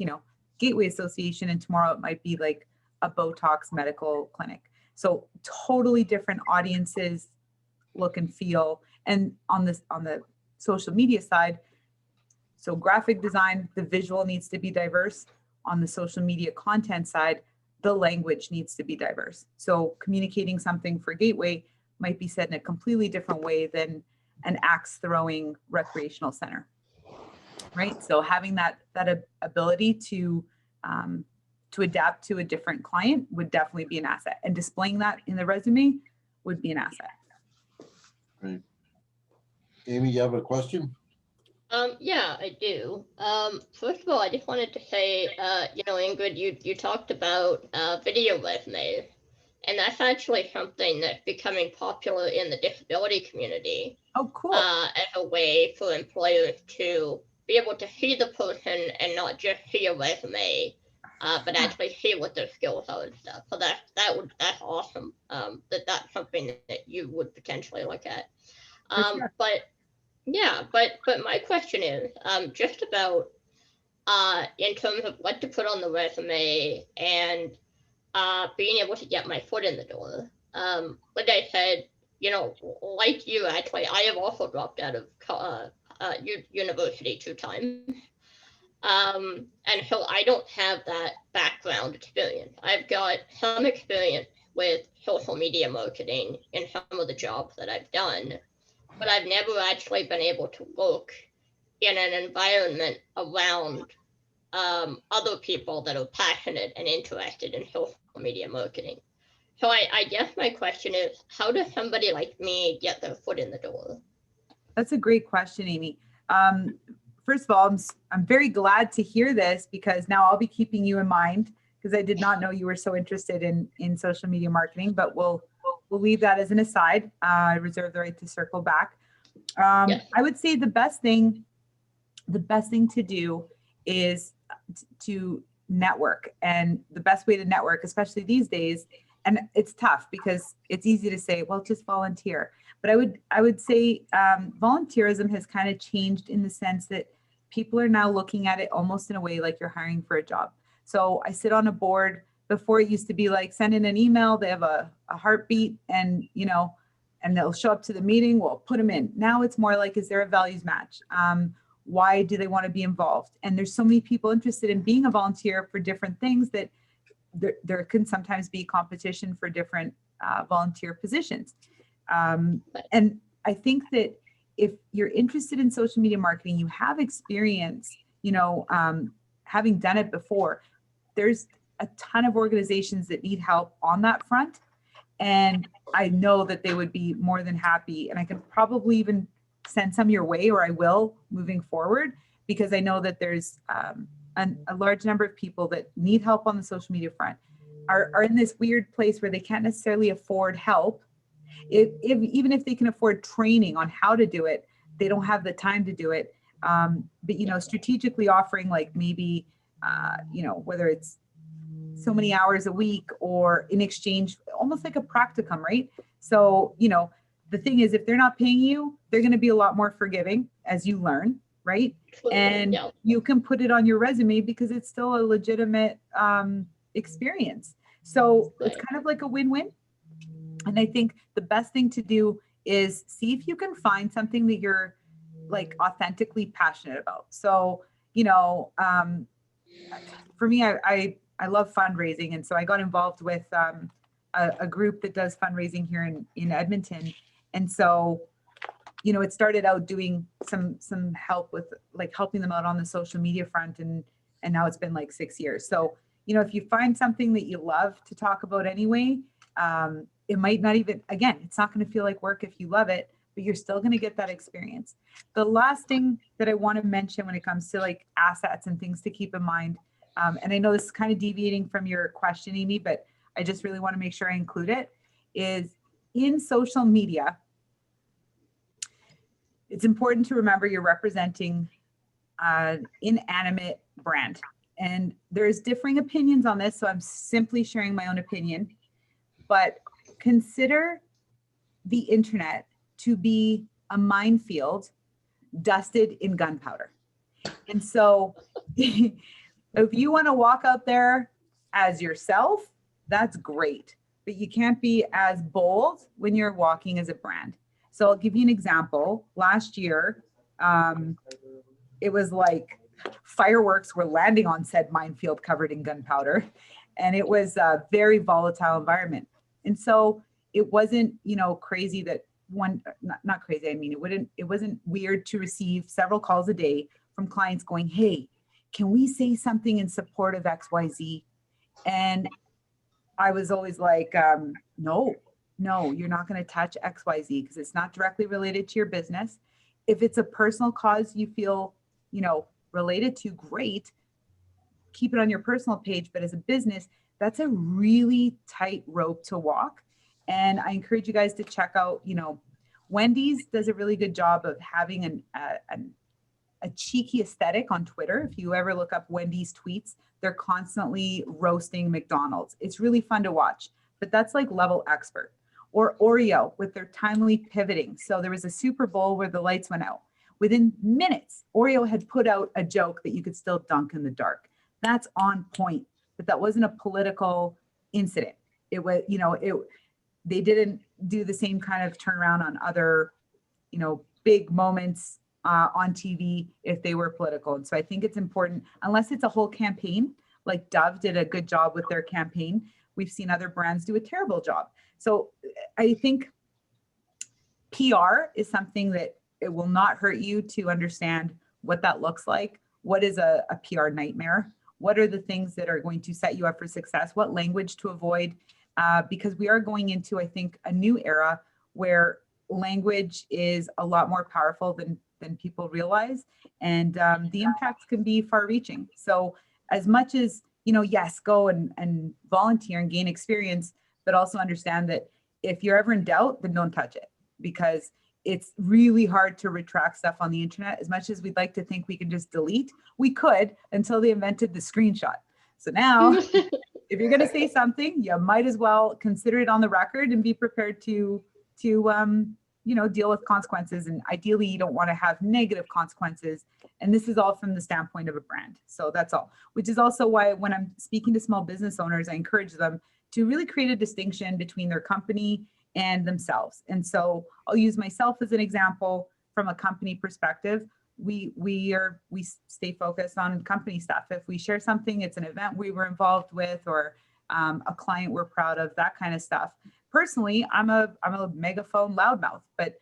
Gateway Association, and tomorrow it might be like a Botox medical clinic. So totally different audiences, look and feel. And on the social media side, so graphic design, the visual needs to be diverse. On the social media content side, the language needs to be diverse. So communicating something for Gateway might be said in a completely different way than an axe throwing recreational center, right? So having that ability to adapt to a different client would definitely be an asset, and displaying that in the resume would be an asset. Great. Amy, you have a question? Yeah, I do. First of all, I just wanted to say, Ingrid, you talked about video resumes, and that's actually something that's becoming popular in the disability community. Oh, cool. As a way for employers to be able to see the person and not just see a resume, but actually see what their skills are and stuff. So that's awesome. That's something that you would potentially look at. Sure. But my question is just about in terms of what to put on the resume and being able to get my foot in the door. Like I said, like you, actually, I have also dropped out of university 2 times. And so I don't have that background experience. I've got some experience with social media marketing in some of the jobs that I've done, but I've never actually been able to work in an environment around other people that are passionate and interested in social media marketing. So I guess my question is, how does somebody like me get their foot in the door? That's a great question, Amy. First of all, I'm very glad to hear this, because now I'll be keeping you in mind, because I did not know you were so interested in social media marketing, but we'll leave that as an aside. I reserve the right to circle back. Yes. I would say the best thing to do is to network, and the best way to network, especially these days, and it's tough because it's easy to say, well, just volunteer. But I would say volunteerism has kind of changed in the sense that people are now looking at it almost in a way like you're hiring for a job. So I sit on a board. Before, it used to be like, send in an email, they have a heartbeat, and and they'll show up to the meeting, we'll put them in. Now it's more like, is there a values match? Why do they want to be involved? And there's so many people interested in being a volunteer for different things that there can sometimes be competition for different volunteer positions. And I think that if you're interested in social media marketing, you have experience, having done it before, there's a ton of organizations that need help on that front. And I know that they would be more than happy, and I can probably even send some your way, or I will moving forward, because I know that there's a large number of people that need help on the social media front are in this weird place where they can't necessarily afford help. Even if they can afford training on how to do it, they don't have the time to do it. But strategically offering, like, maybe whether it's so many hours a week, or in exchange, almost like a practicum, right? So the thing is, if they're not paying you, they're going to be a lot more forgiving as you learn, right? And you can put it on your resume because it's still a legitimate experience. So it's kind of like a win-win. And I think the best thing to do is see if you can find something that you're like authentically passionate about. So, for me, I love fundraising. And so I got involved with a group that does fundraising here in Edmonton. And so, it started out doing some help with, like, helping them out on the social media front. And now it's been like 6 years. So, if you find something that you love to talk about anyway, it might not even, again, it's not going to feel like work if you love it, but you're still going to get that experience. The last thing that I want to mention when it comes to like assets and things to keep in mind, and I know this is kind of deviating from your question, Amy, but I just really want to make sure I include it, is in social media, it's important to remember you're representing an inanimate brand. and there's differing opinions on this, so I'm simply sharing my own opinion, but consider the internet to be a minefield dusted in gunpowder. And so if you want to walk out there as yourself, that's great, but you can't be as bold when you're walking as a brand. So I'll give you an example. Last year, it was like fireworks were landing on said minefield covered in gunpowder, and it was a very volatile environment. And so it wasn't, crazy that not crazy. I mean, it wasn't weird to receive several calls a day from clients going, hey, can we say something in support of XYZ? And I was always like, no, you're not going to touch XYZ because it's not directly related to your business. If it's a personal cause you feel, related to, great, keep it on your personal page. But as a business, that's a really tight rope to walk. And I encourage you guys to check out, Wendy's does a really good job of having a cheeky aesthetic on Twitter. If you ever look up Wendy's tweets, they're constantly roasting McDonald's. It's really fun to watch, but that's like level expert. Or Oreo with their timely pivoting. So there was a Super Bowl where the lights went out. Within minutes, Oreo had put out a joke that you could still dunk in the dark. That's on point, but that wasn't a political incident. It was, they didn't do the same kind of turnaround on other, big moments on TV if they were political. And so I think it's important, unless it's a whole campaign, like Dove did a good job with their campaign. We've seen other brands do a terrible job. So I think PR is something that it will not hurt you to understand what that looks like. What is a PR nightmare? What are the things that are going to set you up for success? What language to avoid? Because we are going into, I think, a new era where language is a lot more powerful than people realize. And the impacts can be far reaching. So as much as, yes, go and volunteer and gain experience, but also understand that if you're ever in doubt, then don't touch it, because it's really hard to retract stuff on the internet. As much as we'd like to think we can just delete, we could, until they invented the screenshot. So now if you're going to say something, you might as well consider it on the record and be prepared to deal with consequences. And ideally, you don't want to have negative consequences. And this is all from the standpoint of a brand. So that's all, which is also why when I'm speaking to small business owners, I encourage them to really create a distinction between their company and themselves. And so I'll use myself as an example from a company perspective. We stay focused on company stuff. If we share something, it's an event we were involved with, or a client we're proud of, that kind of stuff. Personally, I'm a megaphone loudmouth, but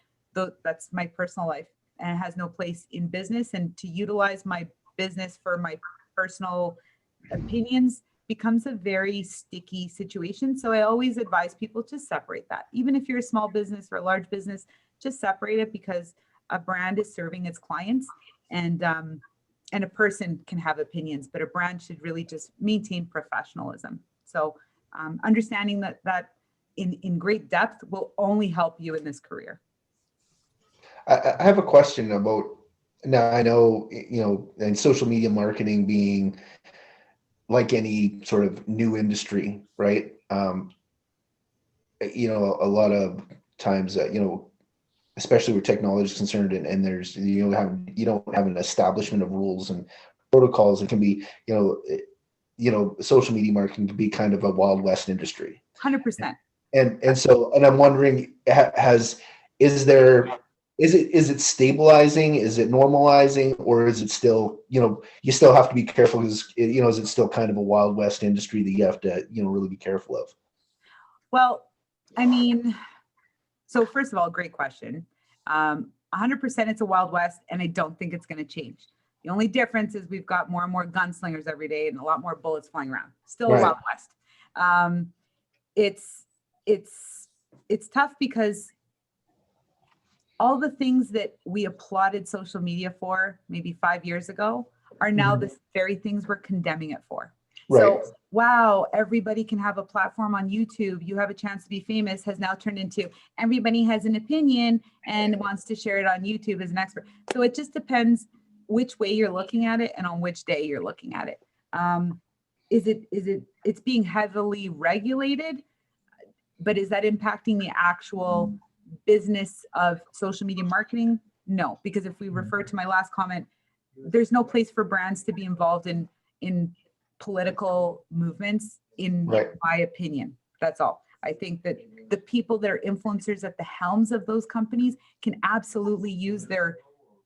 that's my personal life, and it has no place in business. And to utilize my business for my personal opinions becomes a very sticky situation. So I always advise people to separate that. Even if you're a small business or a large business, just separate it, because a brand is serving its clients, and a person can have opinions, but a brand should really just maintain professionalism. So understanding that in great depth will only help you in this career. I have a question about, now I know, and social media marketing being like any sort of new industry, right? A lot of times, especially where technology is concerned, and there's, you don't have an establishment of rules and protocols. It can be, social media marketing can be kind of a Wild West industry. 100%. And I'm wondering, is it stabilizing? Is it normalizing? Or is it still, you still have to be careful, because, is it still kind of a Wild West industry that you have to, really be careful of? Well, I mean, so first of all, great question. 100% it's a Wild West, and I don't think it's going to change. The only difference is we've got more and more gunslingers every day and a lot more bullets flying around. Still a Wild West. It's tough, because all the things that we applauded social media for maybe 5 years ago are now the very things we're condemning it for. Right. So, wow, everybody can have a platform on YouTube. You have a chance to be famous has now turned into everybody has an opinion and wants to share it on YouTube as an expert. So it just depends which way you're looking at it and on which day you're looking at it. It's being heavily regulated, but is that impacting the actual business of social media marketing? No, because if we refer to my last comment, there's no place for brands to be involved in political movements, in Right. my opinion. That's all. I think that the people that are influencers at the helms of those companies can absolutely use their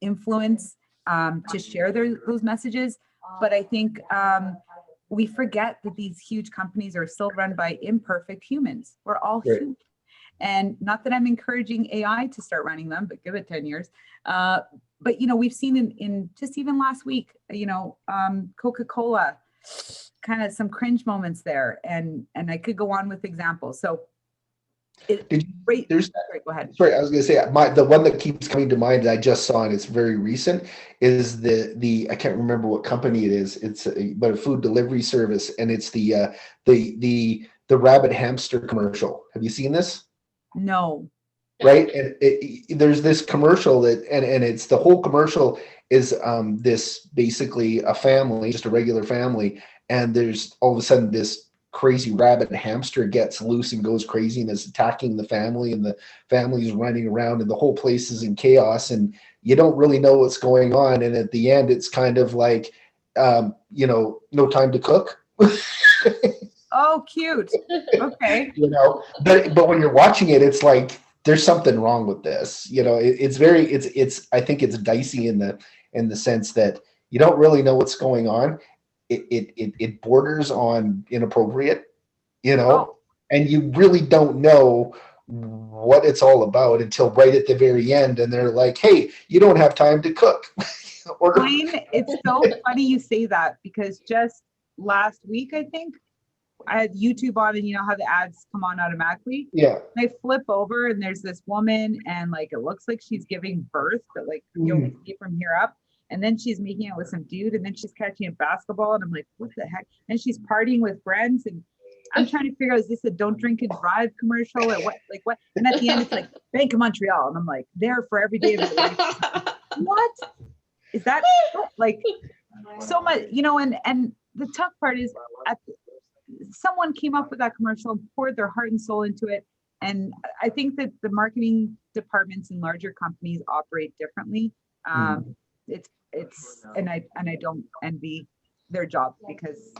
influence to share those messages. But I think we forget that these huge companies are still run by imperfect humans. We're all Right. human. And not that I'm encouraging AI to start running them, but give it 10 years. But, you know, we've seen in just even last week, you know, Coca-Cola, kind of some cringe moments there. And I could go on with examples. So There's sorry, go ahead. Sorry, I was going to say the one that keeps coming to mind that I just saw and it's very recent is the I can't remember what company it is. It's but a food delivery service, and it's the rabbit hamster commercial. Have you seen this? No. Right, and there's this commercial that and it's the whole commercial is this basically a family, just a regular family, and there's all of a sudden this crazy rabbit hamster gets loose and goes crazy and is attacking the family, and the family's running around and the whole place is in chaos, and you don't really know what's going on, and at the end it's kind of like you know, no time to cook. Oh, cute. Okay. You know, but when you're watching it, it's like there's something wrong with this. You know, it's I think it's dicey in the sense that you don't really know what's going on. It borders on inappropriate, you know, Oh. and you really don't know what it's all about until right at the very end, and they're like, "Hey, you don't have time to cook." Blaine, it's so funny you say that, because just last week, I think, I had YouTube on, and you know how the ads come on automatically? Yeah. And I flip over and there's this woman, and like it looks like she's giving birth, but like you only see from here up. And then she's making out with some dude, and then she's catching a basketball, and I'm like, what the heck? And she's partying with friends, and I'm trying to figure out, is this a don't drink and drive commercial or what? Like what? And at the end, it's like Bank of Montreal, and I'm like, there for every day of your life. What is that? Like so much, you know? And the tough part is, someone came up with that commercial and poured their heart and soul into it. And I think that the marketing departments in larger companies operate differently. And I don't envy their job, because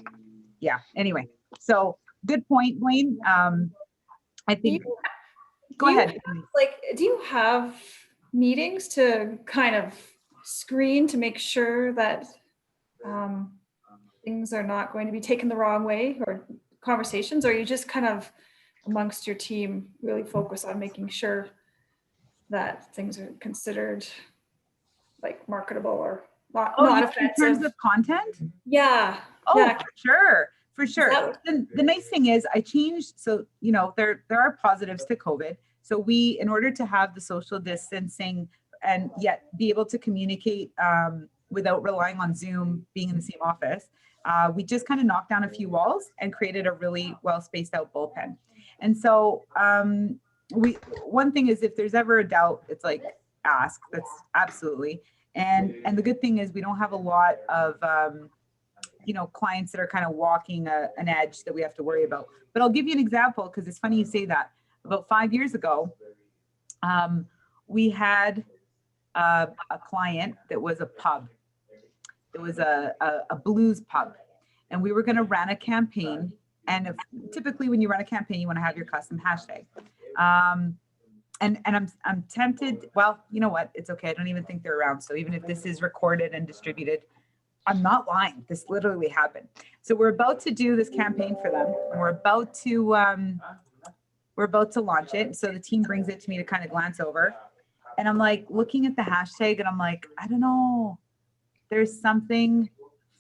anyway, so good point, Blaine. I think go ahead. Do you have meetings to kind of screen to make sure that things are not going to be taken the wrong way, or conversations, or you just kind of amongst your team really focus on making sure that things are considered like marketable or not offensive? In terms of content? Yeah. Oh, yeah. For sure. The nice thing is I changed. So, you know, there are positives to COVID. So we, in order to have the social distancing and yet be able to communicate without relying on Zoom, being in the same office, we just kind of knocked down a few walls and created a really well spaced out bullpen. And so one thing is, if there's ever a doubt, it's like ask. That's absolutely. And the good thing is we don't have a lot of you know, clients that are kind of walking an edge that we have to worry about. But I'll give you an example, because it's funny you say that. About 5 years ago, we had a client that was a pub. It was a blues pub, and we were going to run a campaign. And typically when you run a campaign, you want to have your custom hashtag. And I'm tempted. Well, you know what? It's okay. I don't even think they're around. So even if this is recorded and distributed, I'm not lying. This literally happened. So we're about to do this campaign for them. And we're about to launch it. So the team brings it to me to kind of glance over. And I'm like looking at the hashtag, and I'm like, I don't know. There's something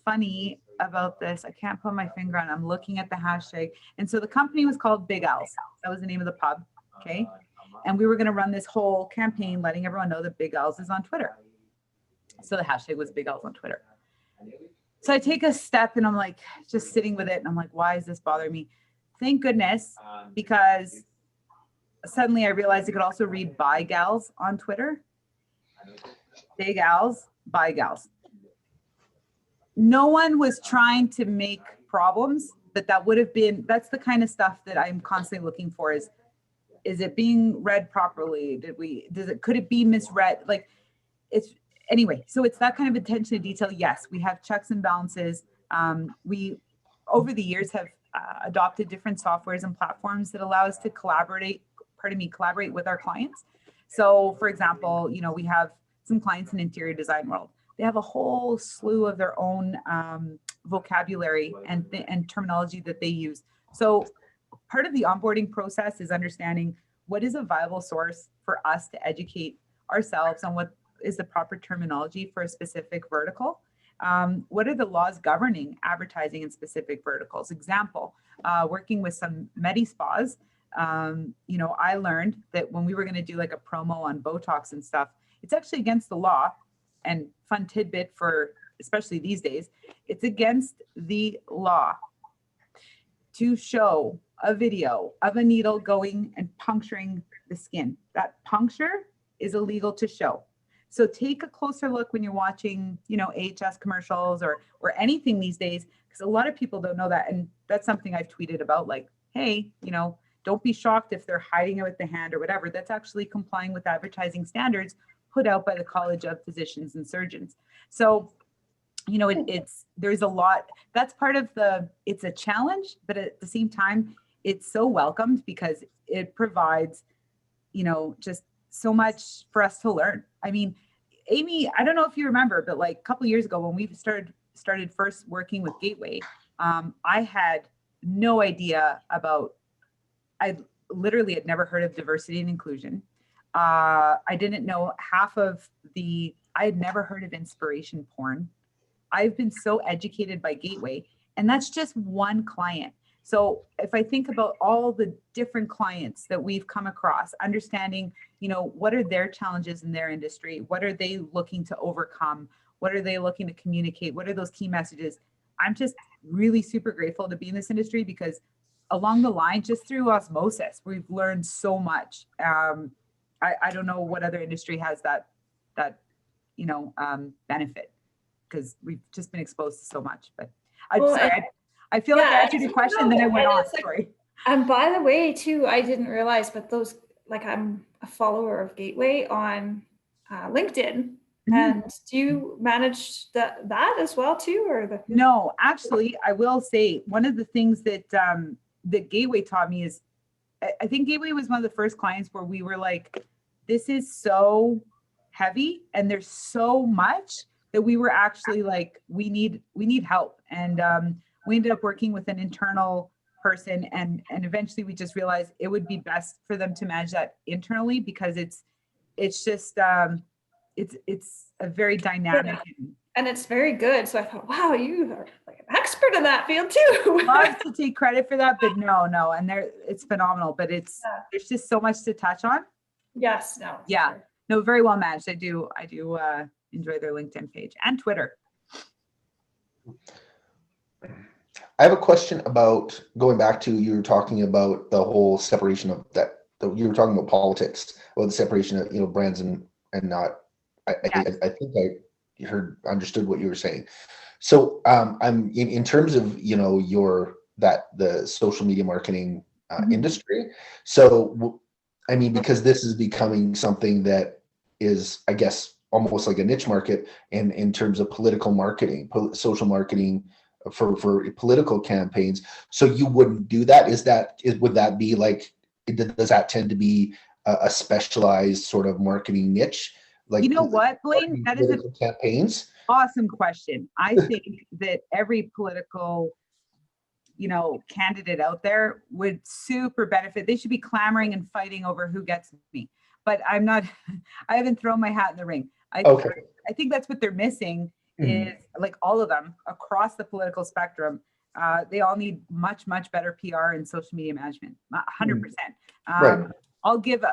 funny about this. I can't put my finger on it. I'm looking at the hashtag. And so the company was called Big L's. That was the name of the pub. Okay. And we were going to run this whole campaign letting everyone know that Big L's is on Twitter. So the hashtag was Big L's on Twitter. So I take a step, and I'm like just sitting with it, and I'm like, why is this bothering me? Thank goodness, because suddenly I realized I could also read Bi Gals on Twitter. Big Gals, Bi Gals. no one was trying to make problems, but that's the kind of stuff that I'm constantly looking for is it being read properly? Could it be misread? Like anyway, so it's that kind of attention to detail. Yes, we have checks and balances. We, over the years, have adopted different softwares and platforms that allow us to collaborate with our clients. So for example, we have some clients in interior design world. They have a whole slew of their own vocabulary and terminology that they use. So part of the onboarding process is understanding what is a viable source for us to educate ourselves on what is the proper terminology for a specific vertical. What are the laws governing advertising in specific verticals? Example, working with some medi spas, I learned that when we were going to do like a promo on Botox and stuff, it's actually against the law. And fun tidbit for especially these days, it's against the law to show a video of a needle going and puncturing the skin. That puncture is illegal to show. So take a closer look when you're watching, AHS commercials or anything these days, because a lot of people don't know that. And that's something I've tweeted about, like, hey, don't be shocked if they're hiding it with the hand or whatever. That's actually complying with advertising standards put out by the College of Physicians and Surgeons. So, there's a lot, that's part of it's a challenge, but at the same time, it's so welcomed because it provides, just so much for us to learn. I mean, Amy, I don't know if you remember, but like a couple of years ago when we started first working with Gateway, I had no idea I literally had never heard of diversity and inclusion. I didn't know I had never heard of inspiration porn. I've been so educated by Gateway, and that's just one client. So if I think about all the different clients that we've come across, understanding, what are their challenges in their industry? What are they looking to overcome? What are they looking to communicate? What are those key messages? I'm just really super grateful to be in this industry because along the line, just through osmosis, we've learned so much. I don't know what other industry has that benefit because we've just been exposed to so much. But I feel like I answered your question, then I went on. Sorry. And by the way, too, I didn't realize, but I'm a follower of Gateway on LinkedIn. Mm-hmm. And do you manage that as well too, or No, actually, I will say one of the things that that Gateway taught me is, I think Gateway was one of the first clients where we were like, this is so heavy and there's so much that we were actually like, we need help. And we ended up working with an internal person and eventually we just realized it would be best for them to manage that internally because it's just it's a very dynamic and it's very good. So I thought, wow, you are like an expert in that field too. Love to take credit for that, but no, and it's phenomenal. But there's just so much to touch on. Yes, no. Yeah, sure. No, very well managed. I do enjoy their LinkedIn page and Twitter. I have a question about going back to you were talking about the whole separation of that. You were talking about politics, about the separation of brands and not. Yes. I think I understood what you were saying. So I'm in terms of the social media marketing industry. So I mean, because this is becoming something that is, I guess, almost like a niche market, and in terms of political marketing, social marketing for political campaigns. So you wouldn't do that? Would that be like? Does that tend to be a specialized sort of marketing niche? Like, you know what, Blaine, that is a campaigns. Awesome question. I think that every political, candidate out there would super benefit. They should be clamoring and fighting over who gets me. But I haven't thrown my hat in the ring. I think that's what they're missing is like all of them across the political spectrum. They all need much, much better PR and social media management, 100%. Right. I'll give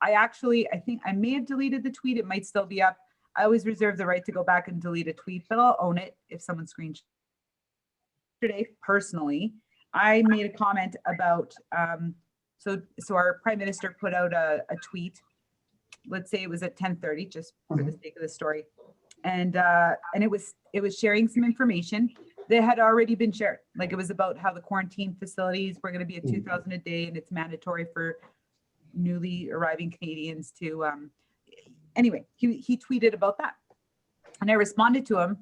I think I may have deleted the tweet. It might still be up. I always reserve the right to go back and delete a tweet, but I'll own it if someone screenshots. Yesterday, personally, I made a comment about, so our Prime Minister put out a tweet. Let's say it was at 10:30, just for the sake of the story. and it was sharing some information that had already been shared. Like, it was about how the quarantine facilities were going to be at 2,000 a day, and it's mandatory for newly arriving Canadians to. Anyway, he tweeted about that, and I responded to him,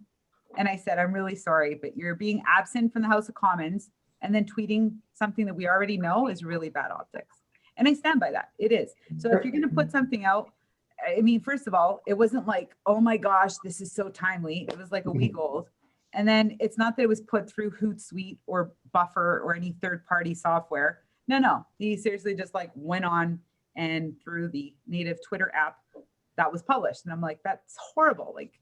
and I said, "I'm really sorry, but you're being absent from the House of Commons and then tweeting something that we already know is really bad optics." And I stand by that. It is. So if you're going to put something out, I mean, first of all, it wasn't like, oh my gosh, this is so timely. It was like a week old. And then it's not that it was put through Hootsuite or Buffer or any third-party software. No. He seriously just like went on and through the native Twitter app that was published. And I'm like, that's horrible. Like,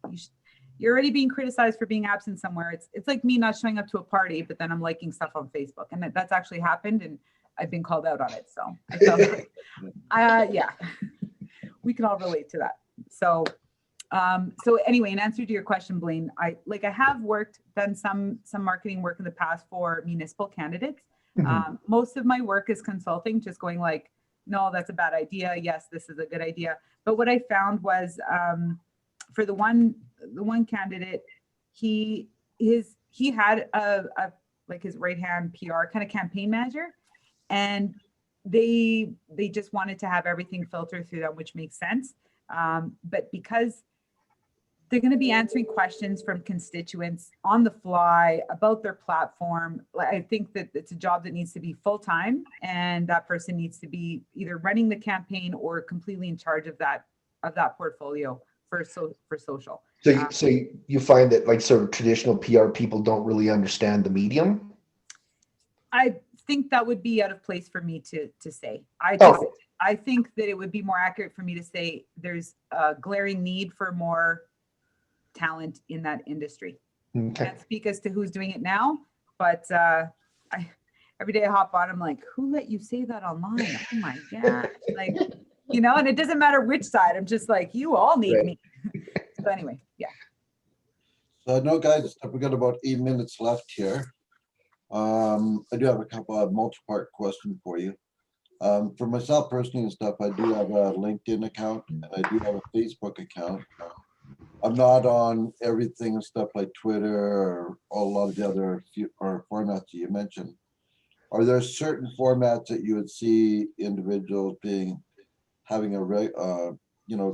you're already being criticized for being absent somewhere. It's like me not showing up to a party, but then I'm liking stuff on Facebook. And that's actually happened. And I've been called out on it. So I felt like, yeah, we can all relate to that. So, so anyway, in answer to your question, Blaine, I have done some marketing work in the past for municipal candidates. Most of my work is consulting, just going like, no, that's a bad idea. Yes, this is a good idea. But what I found was, for the one candidate, he had a like his right hand PR kind of campaign manager, and they just wanted to have everything filtered through them, which makes sense. But because they're going to be answering questions from constituents on the fly about their platform, I think that it's a job that needs to be full-time, and that person needs to be either running the campaign or completely in charge of that portfolio for social. So you find that like sort of traditional PR people don't really understand the medium? I think that would be out of place for me to say. I think that it would be more accurate for me to say there's a glaring need for more talent in that industry. Okay. Can't speak as to who's doing it now, but every day I hop on, I'm like, who let you say that online? Oh my God. Like, and it doesn't matter which side. I'm just like, you all need me. So anyway, yeah. So I know, guys, we've got about 8 minutes left here. I do have a couple of multi-part questions for you. For myself personally and stuff, I do have a LinkedIn account and I do have a Facebook account. I'm not on everything and stuff like Twitter or a lot of the other formats that you mentioned. Are there certain formats that you would see individuals having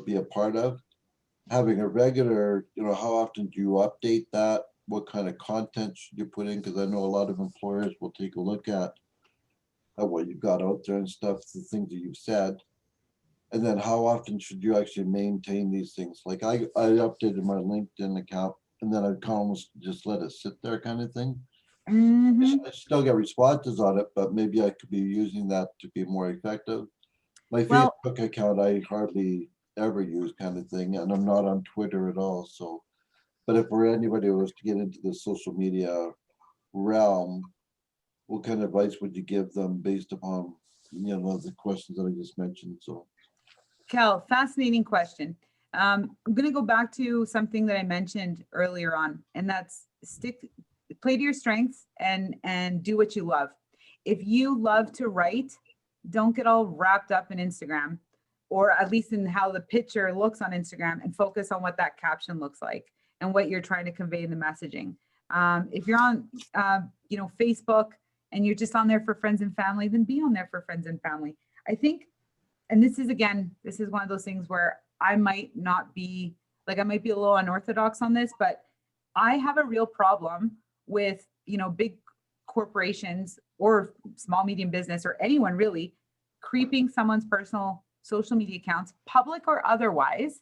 be a part of? Having a regular, how often do you update that? What kind of content should you put in? Because I know a lot of employers will take a look at what you've got out there and stuff, the things that you've said. And then how often should you actually maintain these things? Like I updated my LinkedIn account and then I'd almost just let it sit there kind of thing. I still get responses on it, but maybe I could be using that to be more effective. My Facebook account, I hardly ever use kind of thing, and I'm not on Twitter at all. So, but if anybody was to get into the social media realm, what kind of advice would you give them based upon, the questions that I just mentioned? So, Cal, fascinating question. I'm going to go back to something that I mentioned earlier on, and that's play to your strengths and do what you love. If you love to write, don't get all wrapped up in Instagram, or at least in how the picture looks on Instagram, and focus on what that caption looks like and what you're trying to convey in the messaging. If you're on, Facebook and you're just on there for friends and family, then be on there for friends and family. I think, and this is one of those things where I might be a little unorthodox on this, but I have a real problem with, big corporations or small, medium business or anyone really creeping someone's personal social media accounts, public or otherwise,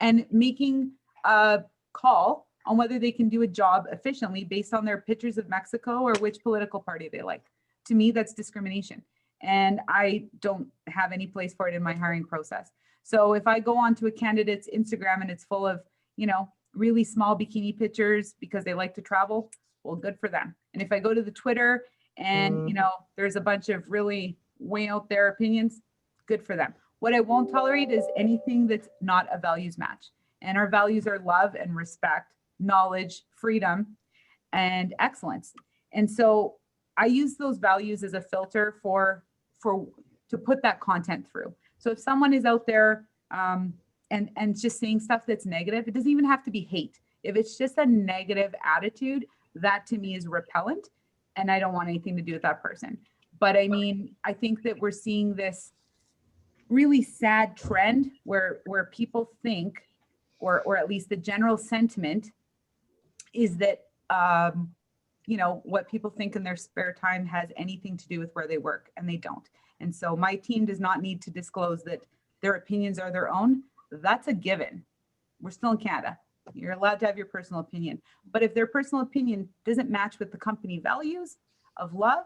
and making a call on whether they can do a job efficiently based on their pictures of Mexico or which political party they like. To me, that's discrimination. And I don't have any place for it in my hiring process. So if I go onto a candidate's Instagram and it's full of, really small bikini pictures because they like to travel, well, good for them. And if I go to the Twitter and, there's a bunch of really way out there opinions, good for them. What I won't tolerate is anything that's not a values match. And our values are love and respect, knowledge, freedom, and excellence. And so I use those values as a filter to put that content through. So if someone is out there, and just saying stuff that's negative. It doesn't even have to be hate. If it's just a negative attitude, that to me is repellent, and I don't want anything to do with that person. But I mean, I think that we're seeing this really sad trend where people think, or at least the general sentiment is that what people think in their spare time has anything to do with where they work, and they don't. And so my team does not need to disclose that their opinions are their own. That's a given. We're still in Canada. You're allowed to have your personal opinion. But if their personal opinion doesn't match with the company values of love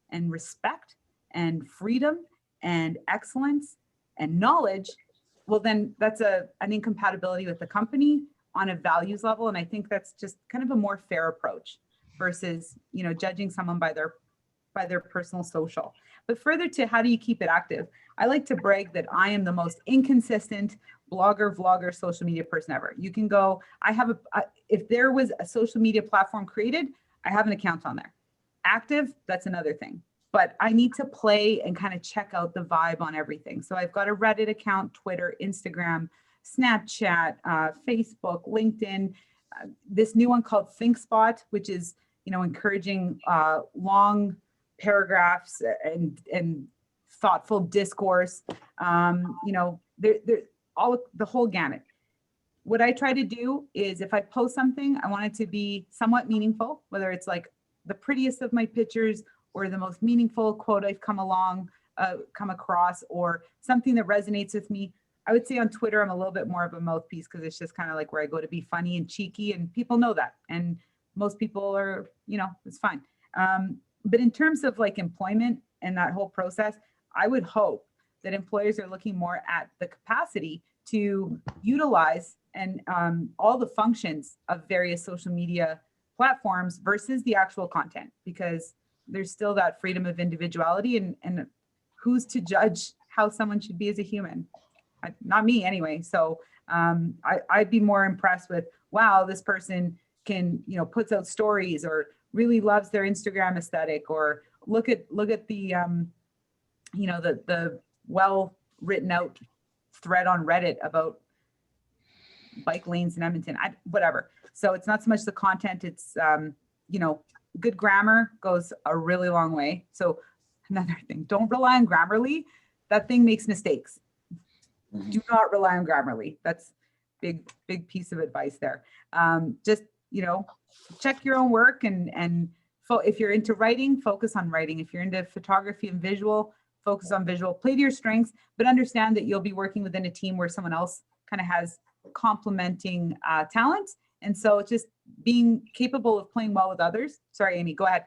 and respect and freedom and excellence and knowledge, well, then that's an incompatibility with the company on a values level. And I think that's just kind of a more fair approach versus, judging someone by their personal social. But further to how do you keep it active? I like to brag that I am the most inconsistent blogger, vlogger, social media person ever. You can go, if there was a social media platform created, I have an account on there. Active, that's another thing. But I need to play and kind of check out the vibe on everything. So I've got a Reddit account, Twitter, Instagram, Snapchat, Facebook, LinkedIn, this new one called ThinkSpot, which is, encouraging long paragraphs and thoughtful discourse. They're all the whole gamut. What I try to do is if I post something, I want it to be somewhat meaningful, whether it's like the prettiest of my pictures or the most meaningful quote I've come across, or something that resonates with me. I would say on Twitter, I'm a little bit more of a mouthpiece because it's just kind of like where I go to be funny and cheeky, and people know that. And most people are, it's fine. But in terms of like employment and that whole process, I would hope that employers are looking more at the capacity to utilize and all the functions of various social media platforms versus the actual content, because there's still that freedom of individuality, and who's to judge how someone should be as a human? Not me anyway. So I'd be more impressed with, wow, this person can, puts out stories or really loves their Instagram aesthetic, or look at the, the well written out thread on Reddit about bike lanes in Edmonton, whatever. So it's not so much the content, it's, good grammar goes a really long way. So another thing, don't rely on Grammarly. That thing makes mistakes. Mhm. Do not rely on Grammarly. That's big piece of advice there. Just, check your own work and if you're into writing, focus on writing. If you're into photography and visual, focus on visual. Play to your strengths, but understand that you'll be working within a team where someone else kind of has complementing talents. And so just being capable of playing well with others. Sorry, Amy, go ahead.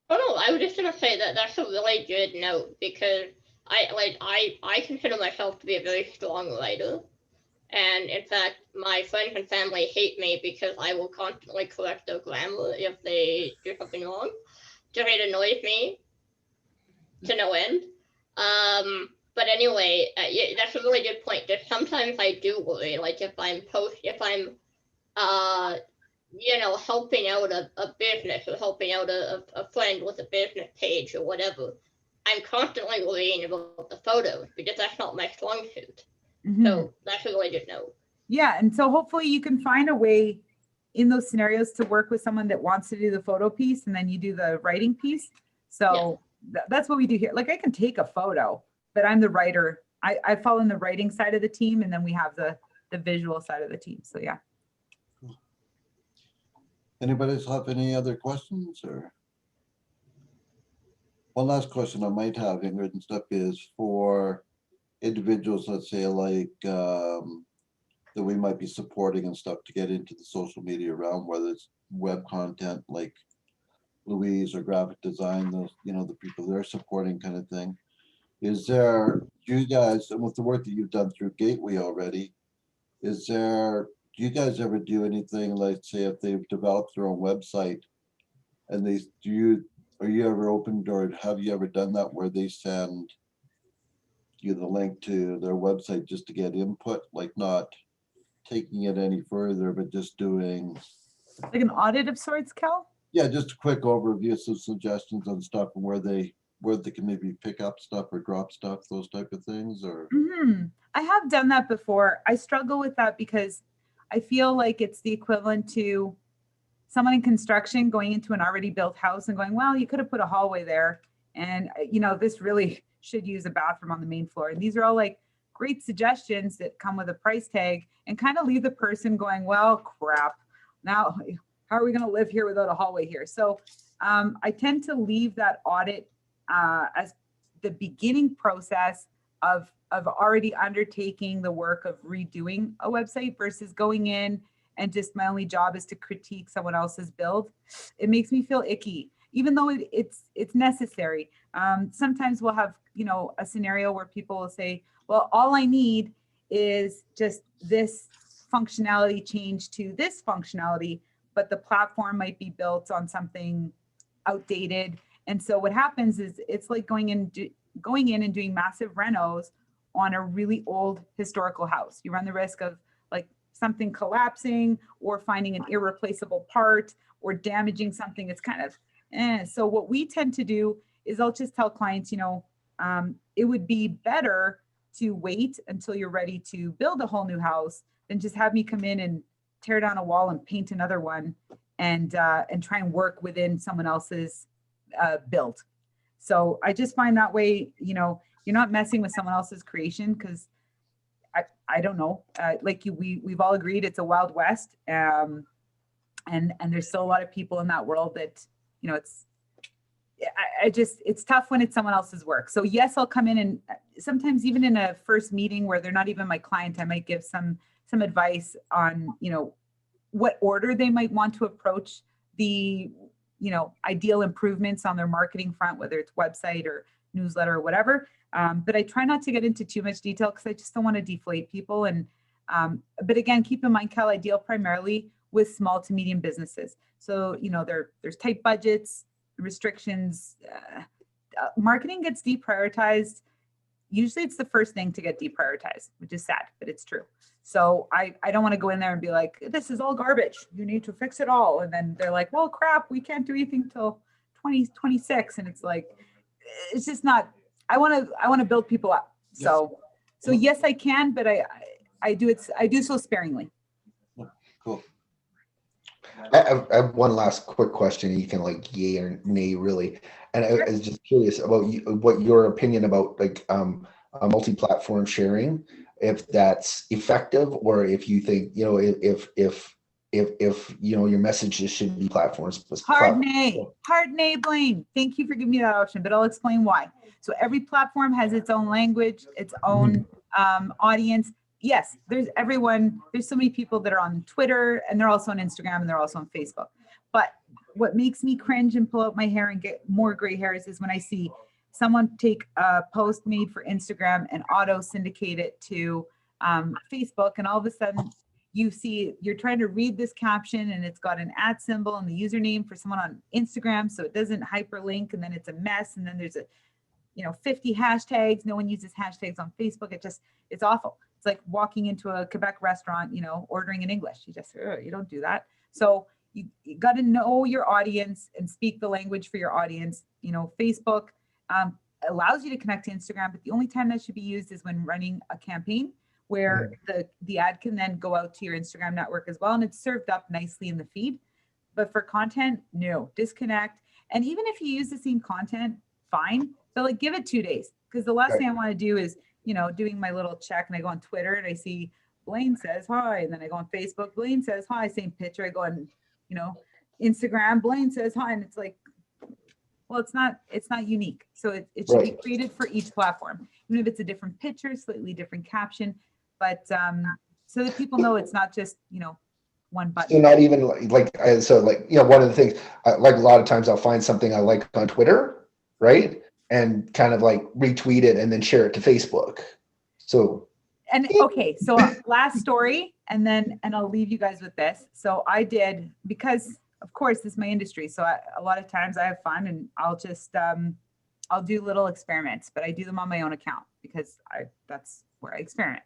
Oh no, I was just gonna say that that's a really good note, because I consider myself to be a very strong writer, and in fact, my friends and family hate me because I will constantly correct their grammar if they do something wrong. Just it annoys me to no end. But anyway, yeah, that's a really good point. That sometimes I do worry, like if I'm helping out a business, or helping out a friend with a business page or whatever, I'm constantly worrying about the photos because that's not my strong suit. Mhm. So that's a really good note. Yeah, and so hopefully you can find a way in those scenarios to work with someone that wants to do the photo piece, and then you do the writing piece. So that's what we do here. Like I can take a photo, but I'm the writer. I fall in the writing side of the team, and then we have the visual side of the team. So yeah. Anybody else have any other questions, or? One last question I might have, Ingrid, and stuff, is for individuals, let's say like that we might be supporting and stuff to get into the social media realm, whether it's web content like Louise or graphic design, the people they're supporting kind of thing. Do you guys, and with the work that you've done through Gateway already, do you guys ever do anything, like say if they've developed their own website and are you ever opened, or have you ever done that where they send you the link to their website just to get input, like not taking it any further, but just doing Like an audit of sorts, Kel? yeah, just a quick overview, some suggestions on stuff and where they where they can maybe pick up stuff or drop stuff, those type of things, or? I have done that before. I struggle with that because I feel like it's the equivalent to someone in construction going into an already built house and going, well, you could have put a hallway there. And, this really should use a bathroom on the main floor. And these are all like great suggestions that come with a price tag and kind of leave the person going, well, crap. Now, how are we going to live here without a hallway here? So I tend to leave that audit as the beginning process of already undertaking the work of redoing a website versus going in and just my only job is to critique someone else's build. It makes me feel icky, even though it's necessary. Sometimes we'll have, a scenario where people will say, well, all I need is just this functionality change to this functionality, but the platform might be built on something outdated. And so what happens is it's like going in and doing massive renos on a really old historical house. You run the risk of like something collapsing or finding an irreplaceable part or damaging something. It's kind of, So what we tend to do is I'll just tell clients, it would be better to wait until you're ready to build a whole new house than just have me come in and tear down a wall and paint another one and try and work within someone else's build. So I just find that way, you're not messing with someone else's creation because I don't know, we've all agreed it's a wild west. And there's still a lot of people in that world that, it's tough when it's someone else's work. So yes, I'll come in and sometimes even in a first meeting where they're not even my client, I might give some advice on, what order they might want to approach the, ideal improvements on their marketing front, whether it's website or newsletter or whatever. But I try not to get into too much detail because I just don't want to deflate people. And, but again, keep in mind, Cal, I deal primarily with small to medium businesses. So, there's tight budgets, restrictions, marketing gets deprioritized. Usually it's the first thing to get deprioritized, which is sad, but it's true. So I don't want to go in there and be like, this is all garbage. You need to fix it all. And then they're like, well, crap, we can't do anything till 2026. And it's like, it's just not, I want to build people up. So yes, I can, but I do so sparingly. Cool. I have one last quick question. You can like yay or nay, really. And I was just curious about what your opinion about like a multi-platform sharing, if that's effective, or if you think if your messages should be platforms. Hard nay, Blaine. Thank you for giving me that option, but I'll explain why. So every platform has its own language, its own audience. Yes, there's so many people that are on Twitter and they're also on Instagram and they're also on Facebook. But what makes me cringe and pull out my hair and get more gray hairs is when I see someone take a post made for Instagram and auto syndicate it to Facebook. And all of a sudden you're trying to read this caption and it's got an @ symbol and the username for someone on Instagram. So it doesn't hyperlink and then it's a mess. And then there's 50 hashtags. No one uses hashtags on Facebook. It's awful. It's like walking into a Quebec restaurant, ordering in English. You don't do that. So you got to know your audience and speak the language for your audience. Facebook allows you to connect to Instagram, but the only time that should be used is when running a campaign where the ad can then go out to your Instagram network as well. And it's served up nicely in the feed. But for content, no, disconnect. And even if you use the same content, fine, but give it 2 days. Because the last thing I want to do is, doing my little check and I go on Twitter and I see Blaine says hi. And then I go on Facebook, Blaine says hi, same picture. I go on, Instagram, Blaine says hi. And it's like, well, it's not unique. So it should be created for each platform, even if it's a different picture, slightly different caption, but so that people know it's not just, one button. So not even one of the things, like a lot of times I'll find something I like on Twitter, right? And kind of retweet it and then share it to Facebook. So. And okay, so last story, and I'll leave you guys with this. So I did, because of course this is my industry. So a lot of times I have fun and I'll just, I'll do little experiments, but I do them on my own account because that's where I experiment.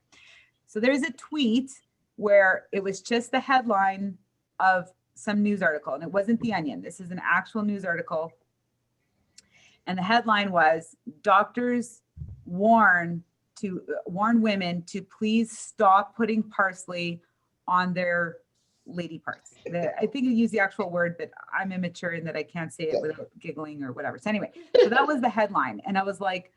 So there's a tweet where it was just the headline of some news article and it wasn't The Onion. This is an actual news article. And the headline was, doctors warn women to please stop putting parsley on their lady parts. I think you use the actual word, but I'm immature in that I can't say it without giggling or whatever. So anyway, so that was the headline. And I was like,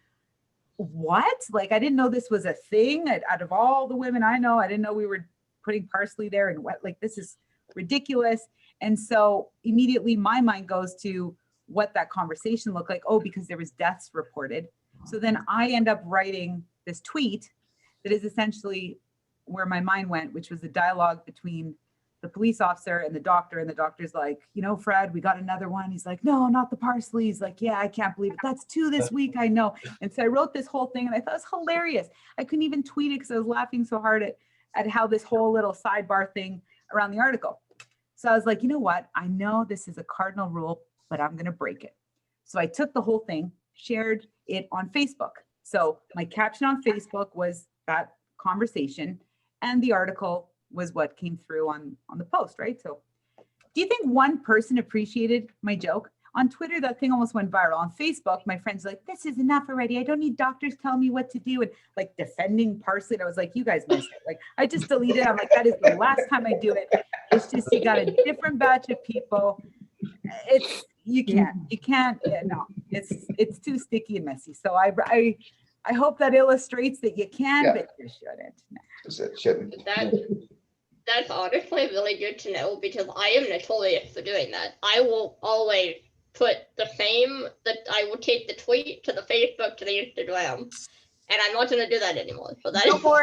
what? Like, I didn't know this was a thing. Out of all the women I know, I didn't know we were putting parsley there, and what, like, this is ridiculous. And so immediately my mind goes to what that conversation looked like. Oh, because there was deaths reported. So then I end up writing this tweet that is essentially where my mind went, which was a dialogue between the police officer and the doctor. And the doctor's like, you know, Fred, we got another one. He's like, no, not the parsley. He's like, yeah, I can't believe it. That's 2 this week. I know. And so I wrote this whole thing, and I thought it was hilarious. I couldn't even tweet it because I was laughing so hard at how this whole little sidebar thing around the article. So I was like, you know what? I know this is a cardinal rule, but I'm going to break it. So I took the whole thing, shared it on Facebook. So my caption on Facebook was that conversation, and the article was what came through on the post, right? So do you think one person appreciated my joke? On Twitter, that thing almost went viral. On Facebook, my friends were like, this is enough already. I don't need doctors telling me what to do, and like defending parsley. And I was like, you guys missed it. Like, I just deleted it. I'm like, that is the last time I do it. It's just, you got a different batch of people. You can't, yeah, no, it's too sticky and messy. So I hope that illustrates that you can, but you shouldn't. That's honestly really good to know, because I am notorious for doing that. I will always put I will take the tweet to the Facebook to the Instagram, and I'm not going to do that anymore. So that no more.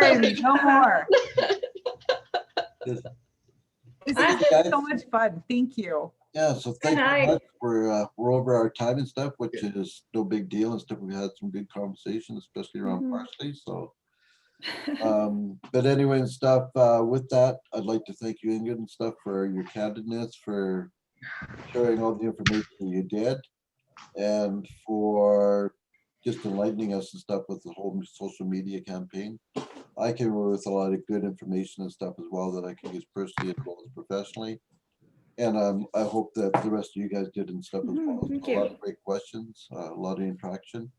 This has been so much fun. Thank you. Yeah, so thank you very much. We're over our time and stuff, which is no big deal and stuff. We had some good conversations, especially around parsley. So, but anyway and stuff, with that, I'd like to thank you, Ingrid, and stuff, for your candidness, for sharing all the information you did, and for just enlightening us and stuff with the whole social media campaign. I came away with a lot of good information and stuff as well that I can use personally as well as professionally. And I hope that the rest of you guys did and stuff as well. A lot of great questions, a lot of interaction.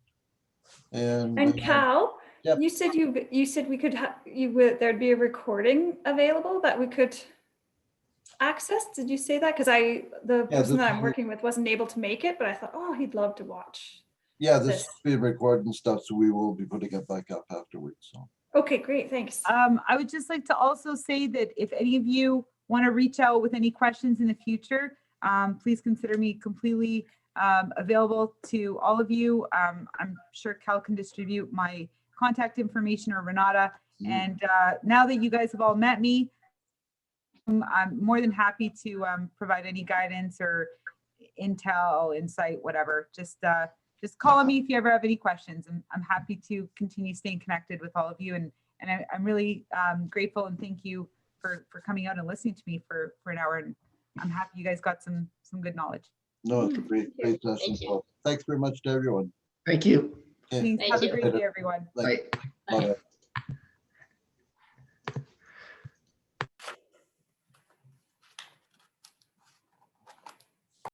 And Cal, yep. you said we could there'd be a recording available that we could access. Did you say that? Because the person that I'm working with wasn't able to make it, but I thought, oh, he'd love to watch. Yeah, this is being recorded and stuff, so we will be putting it back up afterwards. So. Okay, great, thanks. I would just like to also say that if any of you want to reach out with any questions in the future, please consider me completely available to all of you. I'm sure Cal can distribute my contact information, or Renata. And now that you guys have all met me, I'm more than happy to provide any guidance or intel, insight, whatever. Just call on me if you ever have any questions. I'm happy to continue staying connected with all of you. And I'm really grateful, and thank you for coming out and listening to me for an hour. And I'm happy you guys got some good knowledge. No, it's a great session. So thanks very much to everyone. Thank you. Thanks. Have a great day, everyone. Bye. Bye.